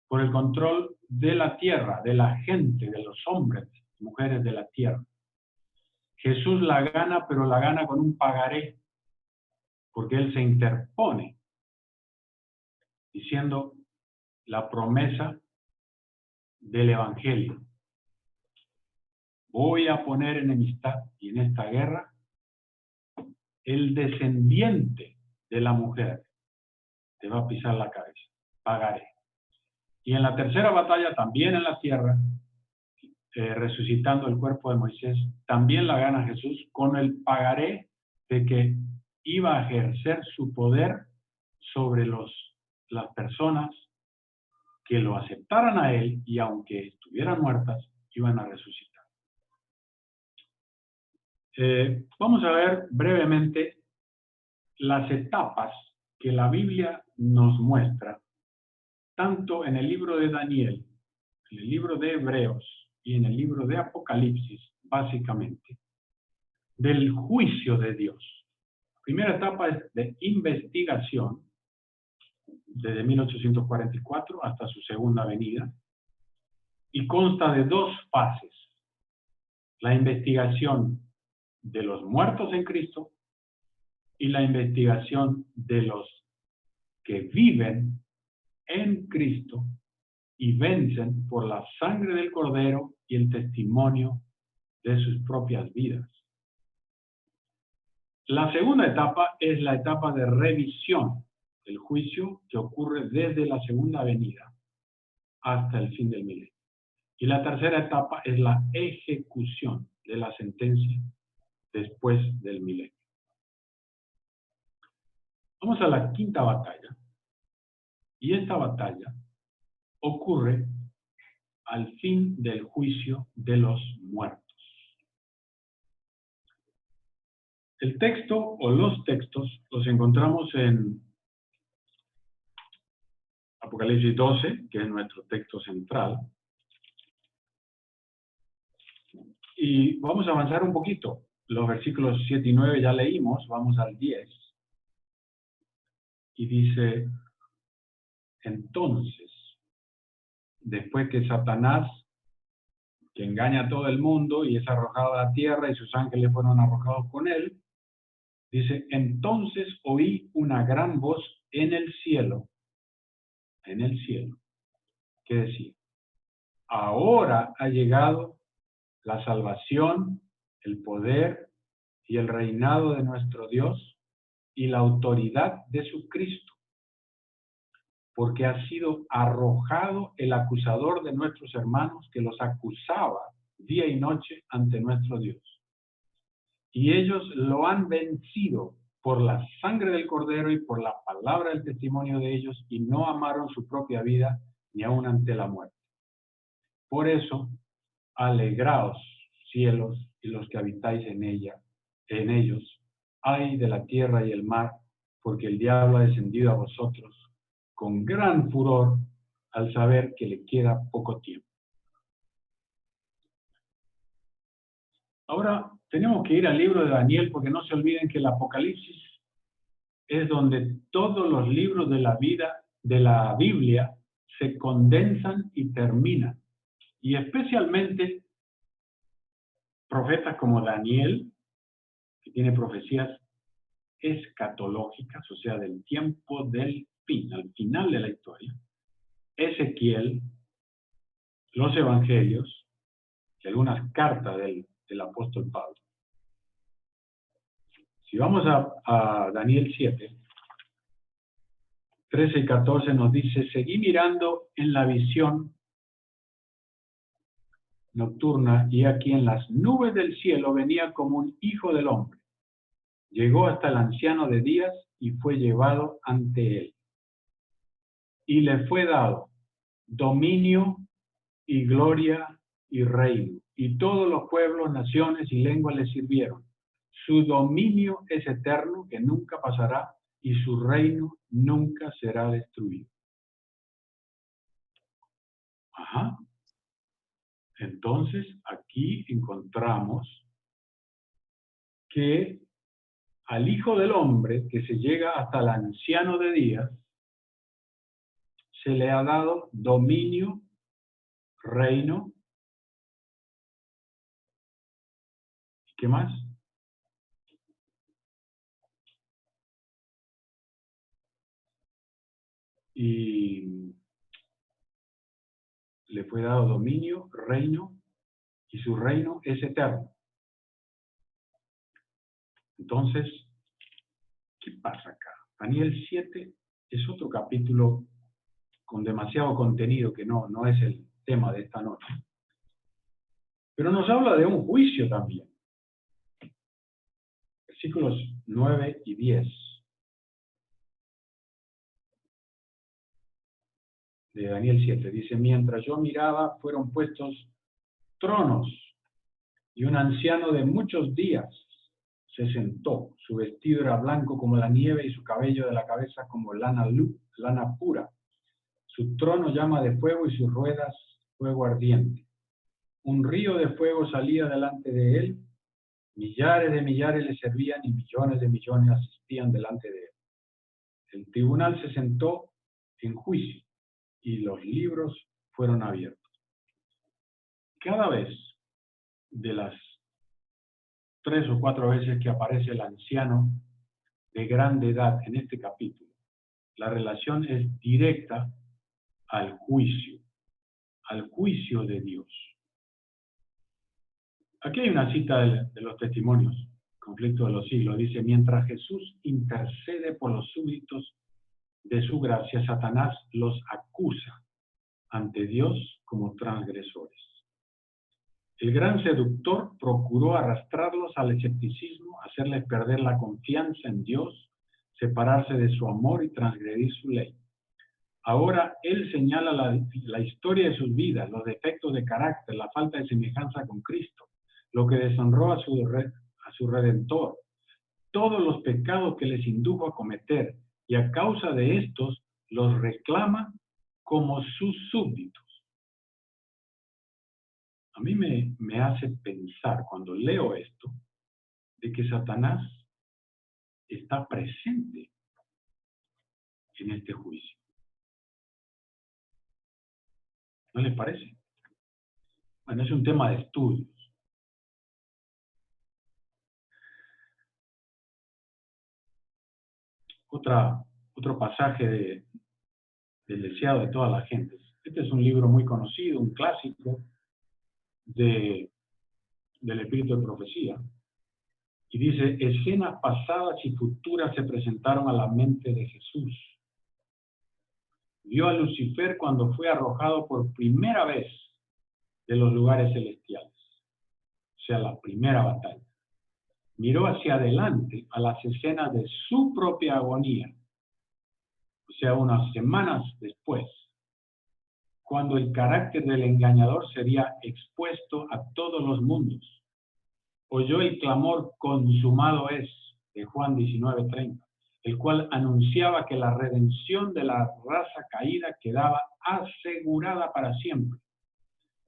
por el control de la tierra, de la gente, de los hombres, mujeres de la tierra. Jesús la gana, pero la gana con un pagaré, porque Él se interpone, diciendo la promesa del Evangelio. Voy a poner enemistad, y en esta guerra, el descendiente de la mujer te va a pisar la cabeza, pagaré. Y en la tercera batalla, también en la tierra, resucitando el cuerpo de Moisés, también la gana Jesús con el pagaré de que iba a ejercer su poder sobre las personas que lo aceptaran a él y aunque estuvieran muertas, iban a resucitar. Vamos a ver brevemente las etapas que la Biblia nos muestra, tanto en el libro de Daniel, en el libro de Hebreos y en el libro de Apocalipsis, básicamente, del juicio de Dios. La primera etapa es de investigación, desde 1844 hasta su segunda venida, y consta de dos fases. La investigación de los muertos en Cristo y la investigación de los que viven en Cristo y vencen por la sangre del Cordero y el testimonio de sus propias vidas. La segunda etapa es la etapa de revisión, el juicio que ocurre desde la segunda venida hasta el fin del milenio. Y la tercera etapa es la ejecución de la sentencia después del milenio. Vamos a la quinta batalla. Y esta batalla ocurre al fin del juicio de los muertos. El texto o los textos los encontramos en Apocalipsis 12, que es nuestro texto central. Y vamos a avanzar un poquito. Los versículos 7 y 9 ya leímos, vamos al 10. Y dice, entonces, después que Satanás, que engaña a todo el mundo y es arrojado a la tierra y sus ángeles fueron arrojados con él, dice, entonces oí una gran voz en el cielo, que decía, ahora ha llegado la salvación, el poder y el reinado de nuestro Dios y la autoridad de su Cristo, porque ha sido arrojado el acusador de nuestros hermanos que los acusaba día y noche ante nuestro Dios. Y ellos lo han vencido por la sangre del Cordero y por la palabra del testimonio de ellos, y no amaron su propia vida ni aun ante la muerte. Por eso, alegraos, cielos, y los que habitáis en ellos. Ay de la tierra y el mar, porque el diablo ha descendido a vosotros con gran furor al saber que le queda poco tiempo. Ahora tenemos que ir al libro de Daniel, porque no se olviden que el Apocalipsis es donde todos los libros de la Biblia se condensan y terminan. Y especialmente profetas como Daniel, que tiene profecías escatológicas, o sea, del tiempo del fin, al final de la historia. Ezequiel, los evangelios y algunas cartas del apóstol Pablo. Si vamos a Daniel 7, 13 y 14 nos dice: seguí mirando en la visión nocturna, y aquí en las nubes del cielo venía como un hijo del hombre. Llegó hasta el anciano de días y fue llevado ante él. Y le fue dado dominio y gloria y reino, y todos los pueblos, naciones y lenguas le sirvieron. Su dominio es eterno, que nunca pasará, y su reino nunca será destruido. Ajá. Entonces, aquí encontramos que al Hijo del Hombre, que se llega hasta el anciano de días, se le ha dado dominio, reino, ¿qué más? Y le fue dado dominio, reino, y su reino es eterno. Entonces, ¿qué pasa acá? Daniel 7 es otro capítulo con demasiado contenido que no es el tema de esta noche. Pero nos habla de un juicio también. Versículos 9 y 10 de Daniel 7. Dice: mientras yo miraba, fueron puestos tronos, y un anciano de muchos días se sentó. Su vestido era blanco como la nieve, y su cabello de la cabeza como lana pura. Su trono llama de fuego, y sus ruedas fuego ardiente. Un río de fuego salía delante de él. Millares de millares le servían, y millones de millones asistían delante de él. El tribunal se sentó en juicio, y los libros fueron abiertos. Cada vez de las 3 o 4 veces que aparece el anciano de grande edad en este capítulo, la relación es directa al juicio de Dios. Aquí hay una cita de los testimonios, conflicto de los siglos. Dice: mientras Jesús intercede por los súbditos de su gracia, Satanás los acusa ante Dios como transgresores. El gran seductor procuró arrastrarlos al escepticismo, hacerles perder la confianza en Dios, separarse de su amor y transgredir su ley. Ahora él señala la historia de sus vidas, los defectos de carácter, la falta de semejanza con Cristo, lo que deshonró a su Redentor, todos los pecados que les indujo a cometer, y a causa de estos los reclama como sus súbditos. A mí me hace pensar, cuando leo esto, de que Satanás está presente en este juicio. ¿No les parece? Bueno, es un tema de estudios. Otro pasaje del deseado de todas las gentes. Este es un libro muy conocido, un clásico del espíritu de profecía. Y dice: escenas pasadas y futuras se presentaron a la mente de Jesús. Vio a Lucifer cuando fue arrojado por primera vez de los lugares celestiales, o sea, la primera batalla. Miró hacia adelante a las escenas de su propia agonía, o sea, unas semanas después, cuando el carácter del engañador sería expuesto a todos los mundos. oyó el clamor consumado es de Juan 19:30, el cual anunciaba que la redención de la raza caída quedaba asegurada para siempre,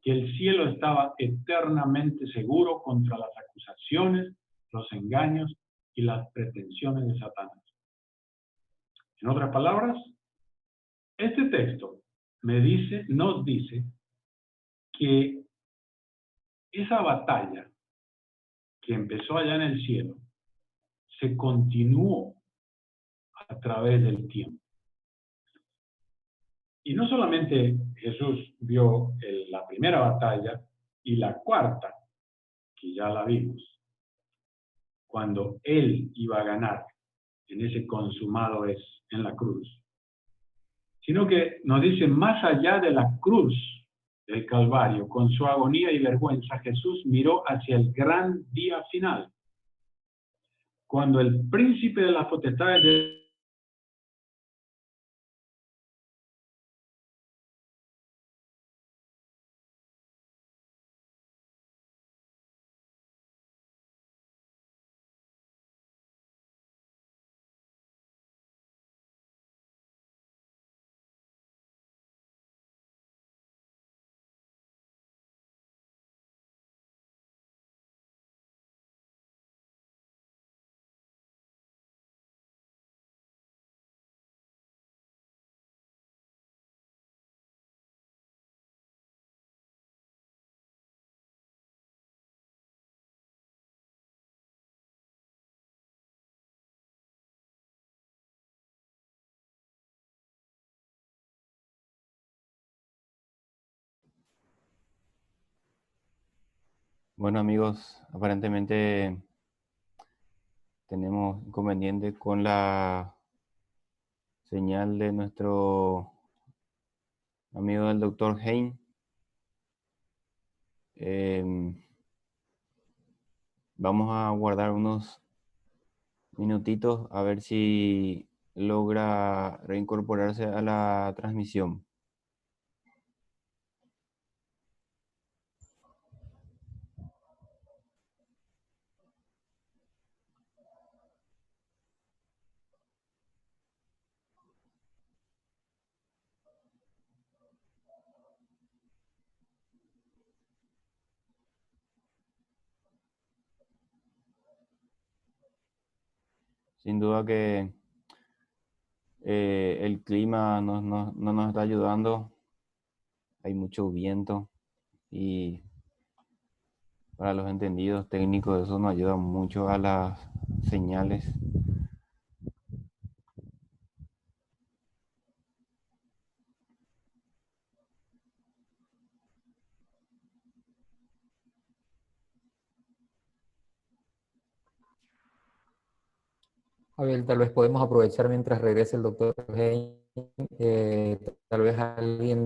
que el cielo estaba eternamente seguro contra las acusaciones, los engaños y las pretensiones de Satanás. En otras palabras, este texto nos dice que esa batalla que empezó allá en el cielo se continuó a través del tiempo. Y no solamente Jesús vio la primera batalla y la cuarta, que ya la vimos, cuando Él iba a ganar en ese consumado es en la cruz, sino que nos dice, más allá de la cruz del Calvario, con su agonía y vergüenza, Jesús miró hacia el gran día final, cuando el príncipe de las potestades de
Bueno, amigos, aparentemente tenemos inconveniente con la señal de nuestro amigo del doctor Hein. Vamos a guardar unos minutitos a ver si logra reincorporarse a la transmisión. Sin duda que el clima no nos está ayudando. Hay mucho viento y para los entendidos técnicos eso nos ayuda mucho a las señales.
Abel, tal vez podemos aprovechar mientras regrese el doctor Hein, tal vez alguien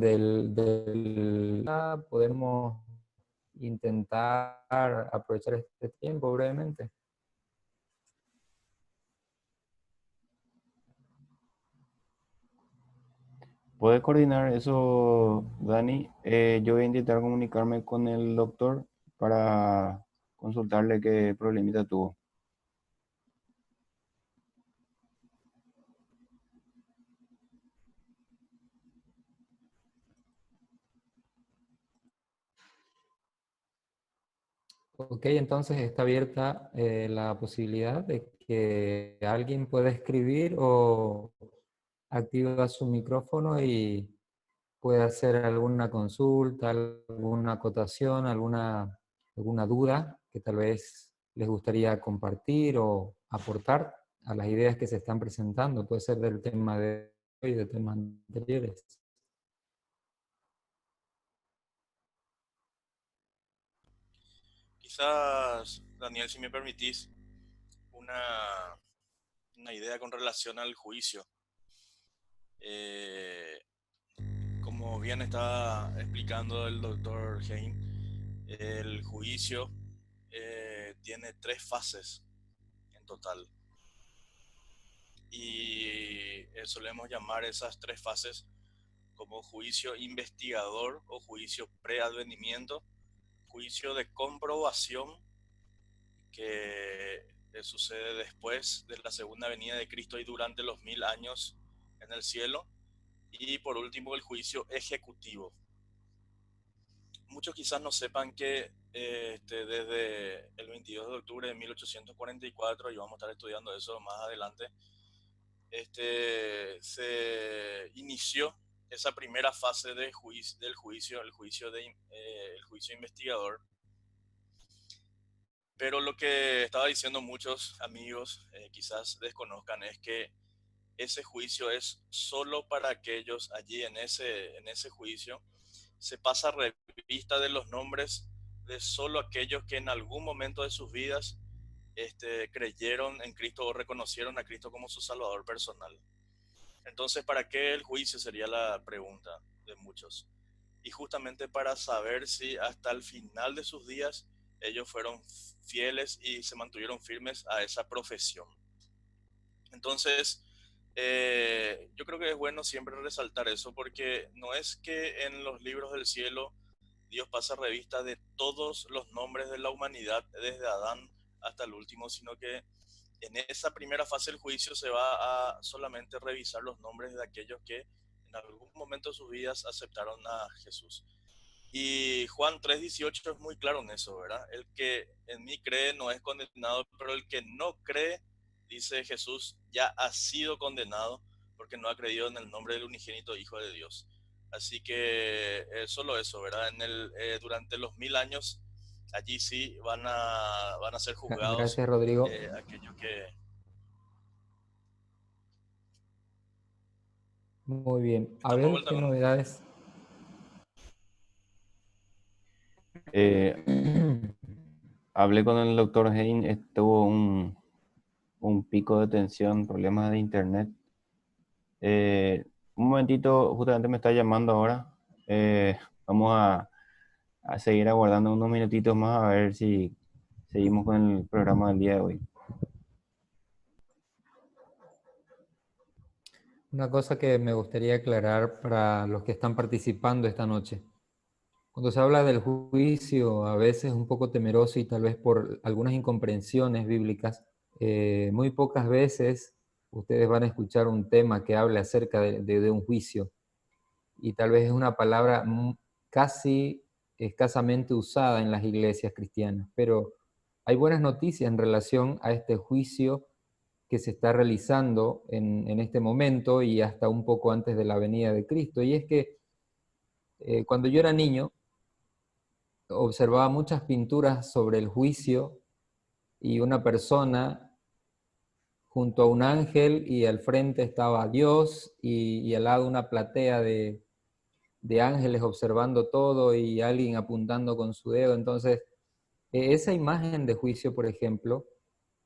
podemos intentar aprovechar este tiempo brevemente.
¿Puedes coordinar eso, Dani? Yo voy a intentar comunicarme con el doctor para consultarle qué problemita tuvo.
Ok, entonces está abierta la posibilidad de que alguien pueda escribir o activa su micrófono y pueda hacer alguna consulta, alguna acotación, alguna duda que tal vez les gustaría compartir o aportar a las ideas que se están presentando. Puede ser del tema de hoy y de temas anteriores.
Quizás, Daniel, si me permitís, una, una idea con relación al juicio. Eh, Como bien está explicando el doctor Hein, el juicio tiene 3 fases en total. Y solemos llamar esas 3 fases como juicio investigador o juicio preadvenimiento, juicio de comprobación sucede después de la segunda venida de Cristo y durante los 1000 años en el cielo. Y por último, el juicio ejecutivo. Muchos quizás no sepan que desde el 22 de octubre de 1844, y vamos a estar estudiando eso más adelante, se inició esa primera fase del juicio, el juicio investigador. Pero lo que estaba diciendo muchos amigos quizás desconozcan es que ese juicio es solo para aquellos allí en ese juicio. Se pasa revista de los nombres de solo aquellos que en algún momento de sus vidas creyeron en Cristo o reconocieron a Cristo como su Salvador personal. Entonces, ¿para qué el juicio? Sería la pregunta de muchos. Y justamente para saber si hasta el final de sus días ellos fueron fieles y se mantuvieron firmes a esa profesión. Entonces, yo creo que es bueno siempre resaltar eso, porque no es que en los libros del cielo Dios pasa revista de todos los nombres de la humanidad desde Adán hasta el último, sino que en esa primera fase del juicio se va a solamente revisar los nombres de aquellos que en algún momento de sus vidas aceptaron a Jesús. Y Juan 3:18 es muy claro en eso, ¿verdad? El que en mí cree no es condenado, pero el que no cree, dice Jesús, ya ha sido condenado porque no ha creído en el nombre del unigénito Hijo de Dios. Así que solo eso, ¿verdad? Durante los 1000 años, allí sí van a ser juzgados
Gracias, Rodrigo.
aquellos que...
Muy bien. A
Estamos de
ver
vuelta
qué
con...
novedades.
Hablé con el doctor Hein, estuvo un pico de tensión, problemas de internet. Un momentito, justamente me está llamando ahora. Vamos a seguir aguardando unos minutitos más a ver si seguimos con el programa del día de hoy.
Una cosa que me gustaría aclarar para los que están participando esta noche. Cuando se habla del juicio, a veces un poco temeroso y tal vez por algunas incomprensiones bíblicas, muy pocas veces ustedes van a escuchar un tema que hable acerca de un juicio. Y tal vez es una palabra casi escasamente usada en las iglesias cristianas. Pero hay buenas noticias en relación a este juicio que se está realizando en este momento y hasta un poco antes de la venida de Cristo. Y es que cuando yo era niño, observaba muchas pinturas sobre el juicio y una persona junto a un ángel y al frente estaba Dios y al lado una platea de ángeles observando todo y alguien apuntando con su dedo. Entonces, esa imagen de juicio, por ejemplo,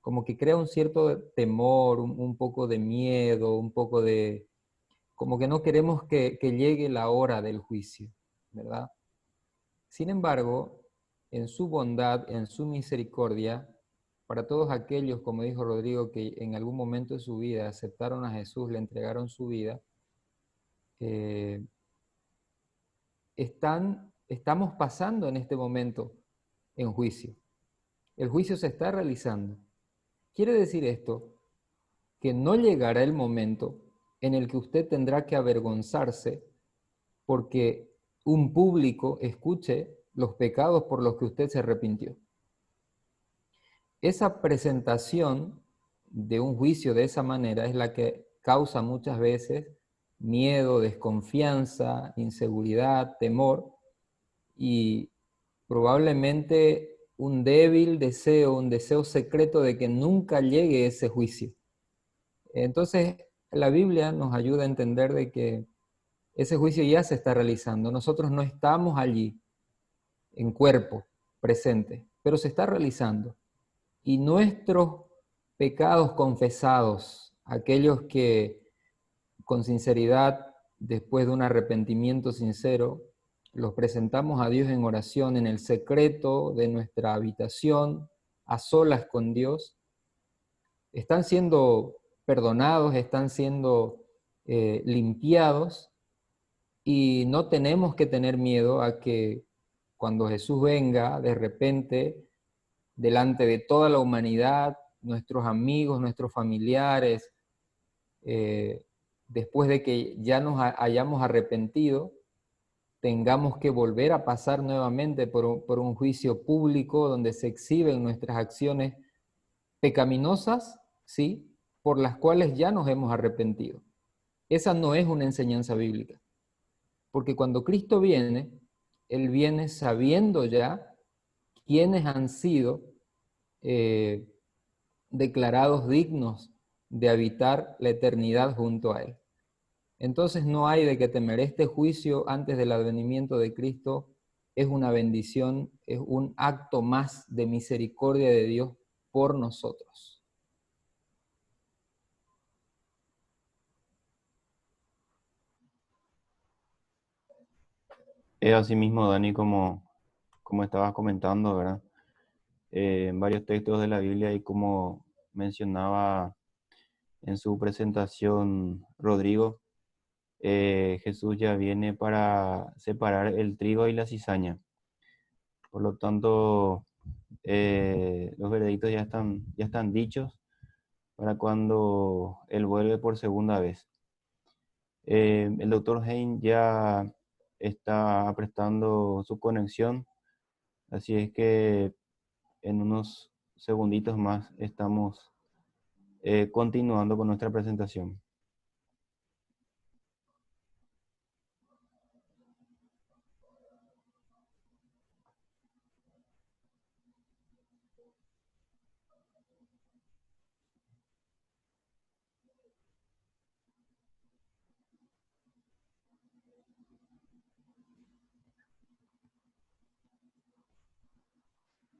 como que crea un cierto temor, un poco de miedo, un poco de... como que no queremos que llegue la hora del juicio, ¿verdad? Sin embargo, en su bondad, en su misericordia, para todos aquellos, como dijo Rodrigo, que en algún momento de su vida aceptaron a Jesús, le entregaron su vida, estamos pasando en este momento en juicio. El juicio se está realizando. Quiere decir esto, que no llegará el momento en el que usted tendrá que avergonzarse porque un público escuche los pecados por los que usted se arrepintió. Esa presentación de un juicio de esa manera es la que causa muchas veces miedo, desconfianza, inseguridad, temor y probablemente un débil deseo, un deseo secreto de que nunca llegue ese juicio. Entonces, la Biblia nos ayuda a entender de que ese juicio ya se está realizando. Nosotros no estamos allí en cuerpo presente, pero se está realizando. Y nuestros pecados confesados, aquellos que con sinceridad, después de un arrepentimiento sincero, los presentamos a Dios en oración, en el secreto de nuestra habitación, a solas con Dios, están siendo perdonados, están siendo limpiados, y no tenemos que tener miedo a que cuando Jesús venga de repente delante de toda la humanidad nuestros amigos, nuestros familiares, después de que ya nos hayamos arrepentido, tengamos que volver a pasar nuevamente por un juicio público donde se exhiben nuestras acciones pecaminosas, ¿sí?, por las cuales ya nos hemos arrepentido. Esa no es una enseñanza bíblica, porque cuando Cristo viene, Él viene sabiendo ya quiénes han sido declarados dignos de habitar la eternidad junto a Él. Entonces no hay de qué temer. Este juicio antes del advenimiento de Cristo es una bendición, es un acto más de misericordia de Dios por nosotros.
Es así mismo, Dani, como estabas comentando, ¿verdad? En varios textos de la Biblia y como mencionaba en su presentación Rodrigo, Jesús ya viene para separar el trigo y la cizaña. Por lo tanto, los veredictos ya están dichos para cuando Él vuelve por segunda vez. El doctor Hein ya está prestando su conexión, así es que en unos segunditos más estamos continuando con nuestra presentación.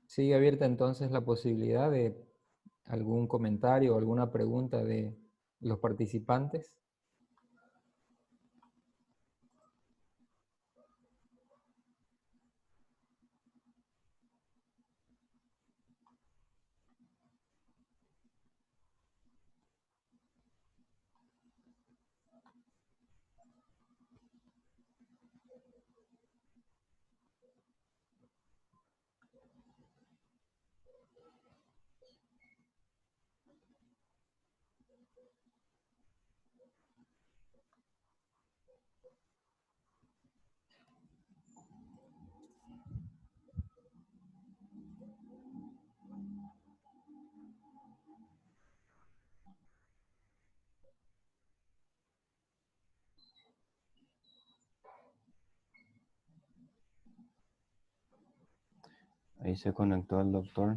Sigue abierta entonces la posibilidad de algún comentario o alguna pregunta de los participantes.
Ahí se conectó el doctor.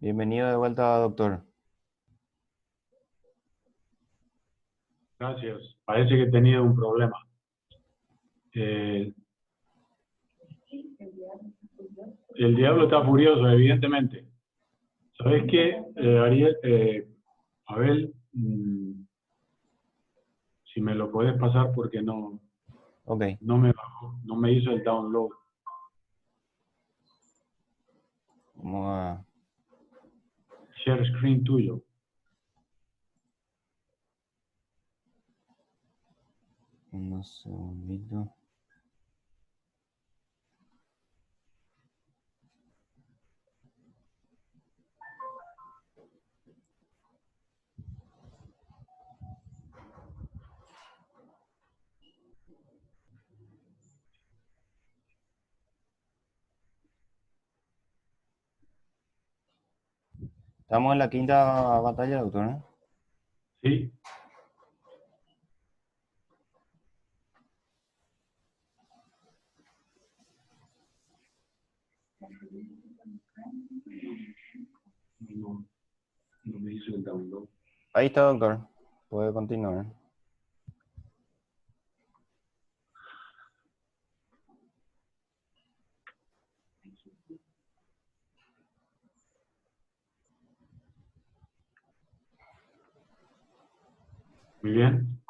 Bienvenido de vuelta, doctor.
Gracias. Parece que he tenido un problema. El diablo está furioso, evidentemente. ¿Sabes qué, Ariel? Abel, si me lo puedes pasar porque
Ok,
no me bajó, no me hizo el download.
vamos a...
Share screen tuyo.
unos segunditos. Estamos en la quinta batalla, doctor, ¿eh?
Sí. No, no me hizo el download.
Ahí está, doctor. Puede continuar.
Muy bien.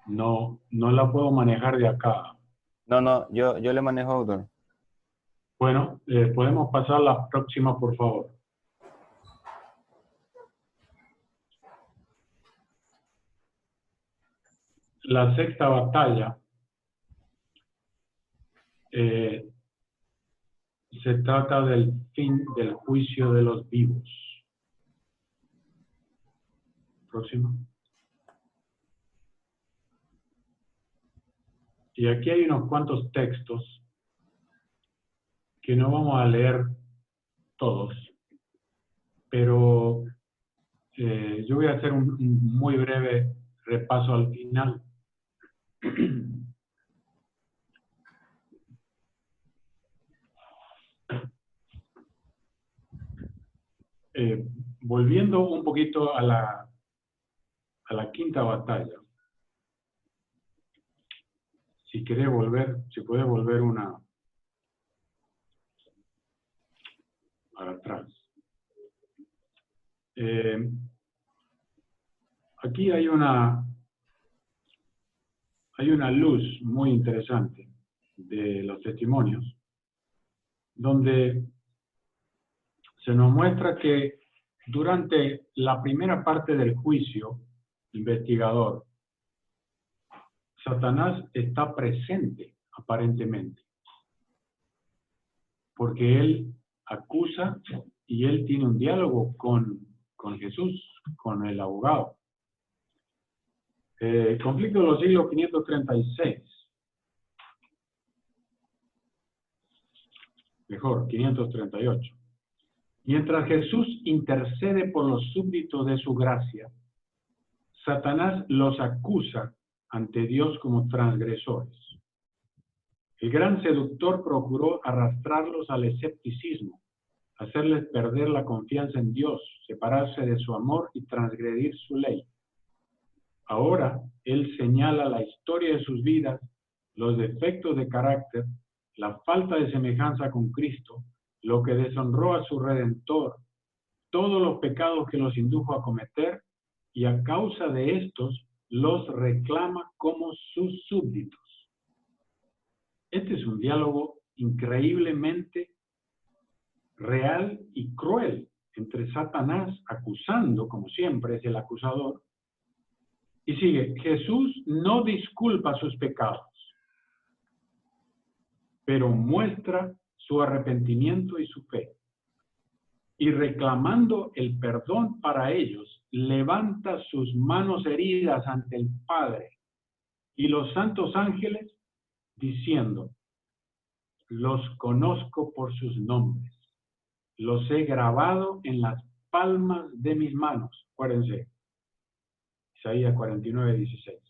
No la puedo manejar de acá.
No, yo le manejo, autor.
Bueno, podemos pasar a la próxima, por favor. La sexta batalla se trata del fin del juicio de los vivos. Próximo. Y aquí hay unos cuantos textos que no vamos a leer todos, pero yo voy a hacer un muy breve repaso al final. Volviendo un poquito a la quinta batalla. Si querés volver, si puedes volver una para atrás. Aquí hay una luz muy interesante de los testimonios, donde se nos muestra que durante la primera parte del juicio investigador, Satanás está presente aparentemente, porque él acusa y él tiene un diálogo con Jesús, con el abogado. Conflicto de los siglos 536. Mejor, 538. Mientras Jesús intercede por los súbditos de su gracia, Satanás los acusa ante Dios como transgresores. El gran seductor procuró arrastrarlos al escepticismo, hacerles perder la confianza en Dios, separarse de su amor y transgredir su ley. Ahora, él señala la historia de sus vidas, los defectos de carácter, la falta de semejanza con Cristo, lo que deshonró a su Redentor, todos los pecados que los indujo a cometer, y a causa de estos los reclama como sus súbditos. Este es un diálogo increíblemente real y cruel entre Satanás acusando, como siempre es el acusador, y sigue, Jesús no disculpa sus pecados, pero muestra su arrepentimiento y su fe. Y reclamando el perdón para ellos, levanta sus manos heridas ante el Padre y los santos ángeles, diciendo, los conozco por sus nombres, los he grabado en las palmas de mis manos. Acuérdense, Isaías 49:16.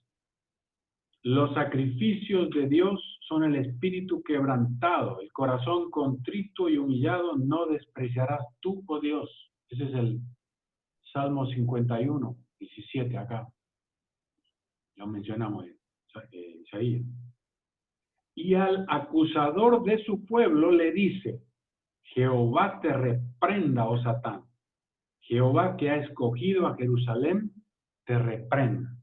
Los sacrificios de Dios son el espíritu quebrantado, el corazón contrito y humillado no despreciarás tú, oh Dios. Ese es el Salmo 51:17 acá. Lo mencionamos Isaías. Y al acusador de su pueblo le dice, Jehová te reprenda, oh Satán. Jehová que ha escogido a Jerusalén, te reprenda.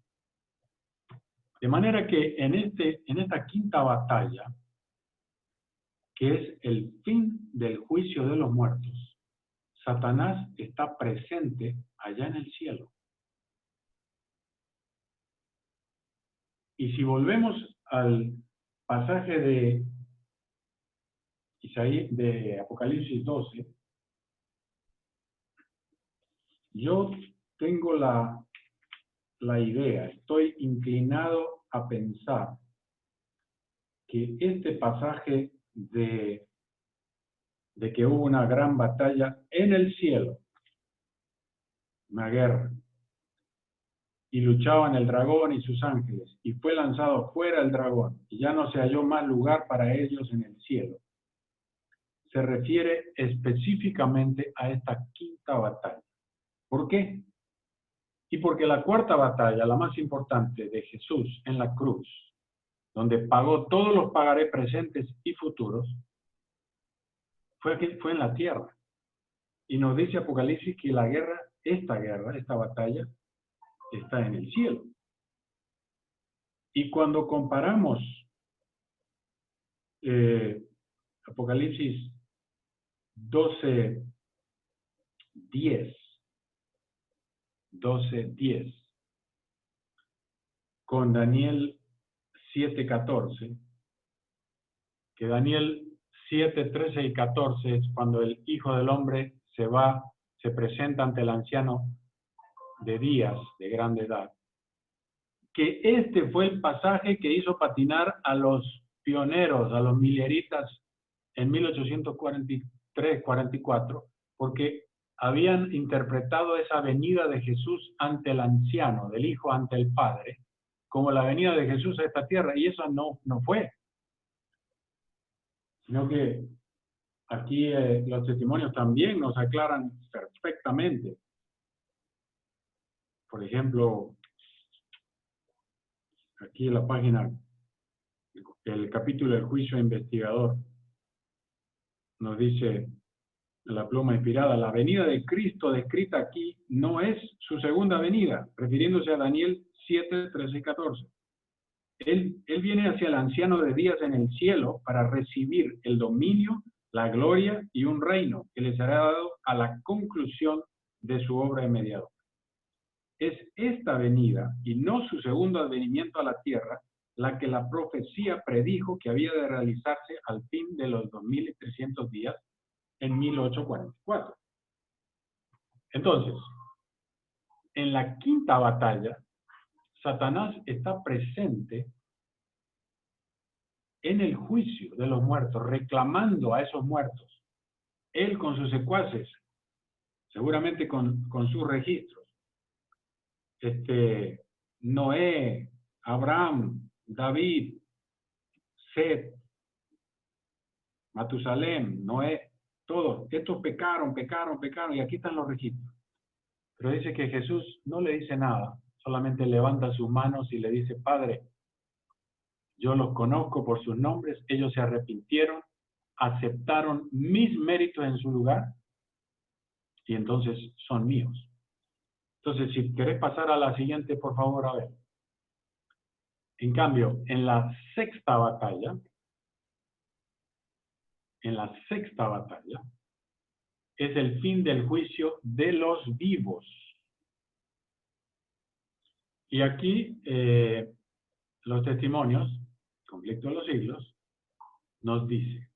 De manera que en esta quinta batalla, que es el fin del juicio de los muertos, Satanás está presente allá en el cielo. Y si volvemos al pasaje de Isaías, de Apocalipsis 12, yo tengo la idea, estoy inclinado a pensar que este pasaje de que hubo una gran batalla en el cielo, una guerra, y luchaban el dragón y sus ángeles, y fue lanzado fuera el dragón, y ya no se halló más lugar para ellos en el cielo, se refiere específicamente a esta quinta batalla. ¿Por qué? Y porque la cuarta batalla, la más importante de Jesús en la cruz, donde pagó todos los pagarés presentes y futuros, fue en la tierra. Y nos dice Apocalipsis que la guerra esta guerra, esta batalla, está en el cielo. Y cuando comparamos Apocalipsis 12:10 con Daniel 7:14, que Daniel 7:13 y 14 es cuando el Hijo del Hombre se presenta ante el anciano de días, de grande edad, que este fue el pasaje que hizo patinar a los pioneros, a los mileritas en 1843-44, porque habían interpretado esa venida de Jesús ante el anciano, del Hijo ante el Padre, como la venida de Jesús a esta tierra, y eso no fue. Sino que aquí los testimonios también nos aclaran perfectamente. Por ejemplo, aquí en la página, el capítulo del juicio investigador, nos dice la pluma inspirada, la venida de Cristo descrita aquí no es su segunda venida, refiriéndose a Daniel 7:13 y 14. Él viene hacia el anciano de días en el cielo para recibir el dominio, la gloria y un reino que le será dado a la conclusión de su obra de mediador. Es esta venida y no su segundo advenimiento a la tierra la que la profecía predijo que había de realizarse al fin de los 2300 días en 1844. Entonces, en la quinta batalla, Satanás está presente en el juicio de los muertos, reclamando a esos muertos. Él con sus secuaces, seguramente con sus registros. Noé, Abraham, David, Set, Matusalem, Noé, todos. Estos pecaron, y aquí están los registros. Pero dice que Jesús no le dice nada, solamente levanta sus manos y le dice, Padre, yo los conozco por sus nombres, ellos se arrepintieron, aceptaron mis méritos en su lugar, y entonces son míos. Entonces, si querés pasar a la siguiente, por favor, a ver. En cambio, en la sexta batalla, es el fin del juicio de los vivos. Y aquí, los testimonios, conflicto de los siglos, nos dice,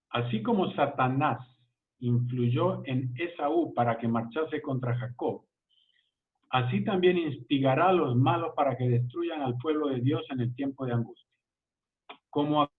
así como Satanás influyó en Esaú para que marchase contra Jacob, así también instigará a los malos para que destruyan al pueblo de Dios en el tiempo de angustia. Como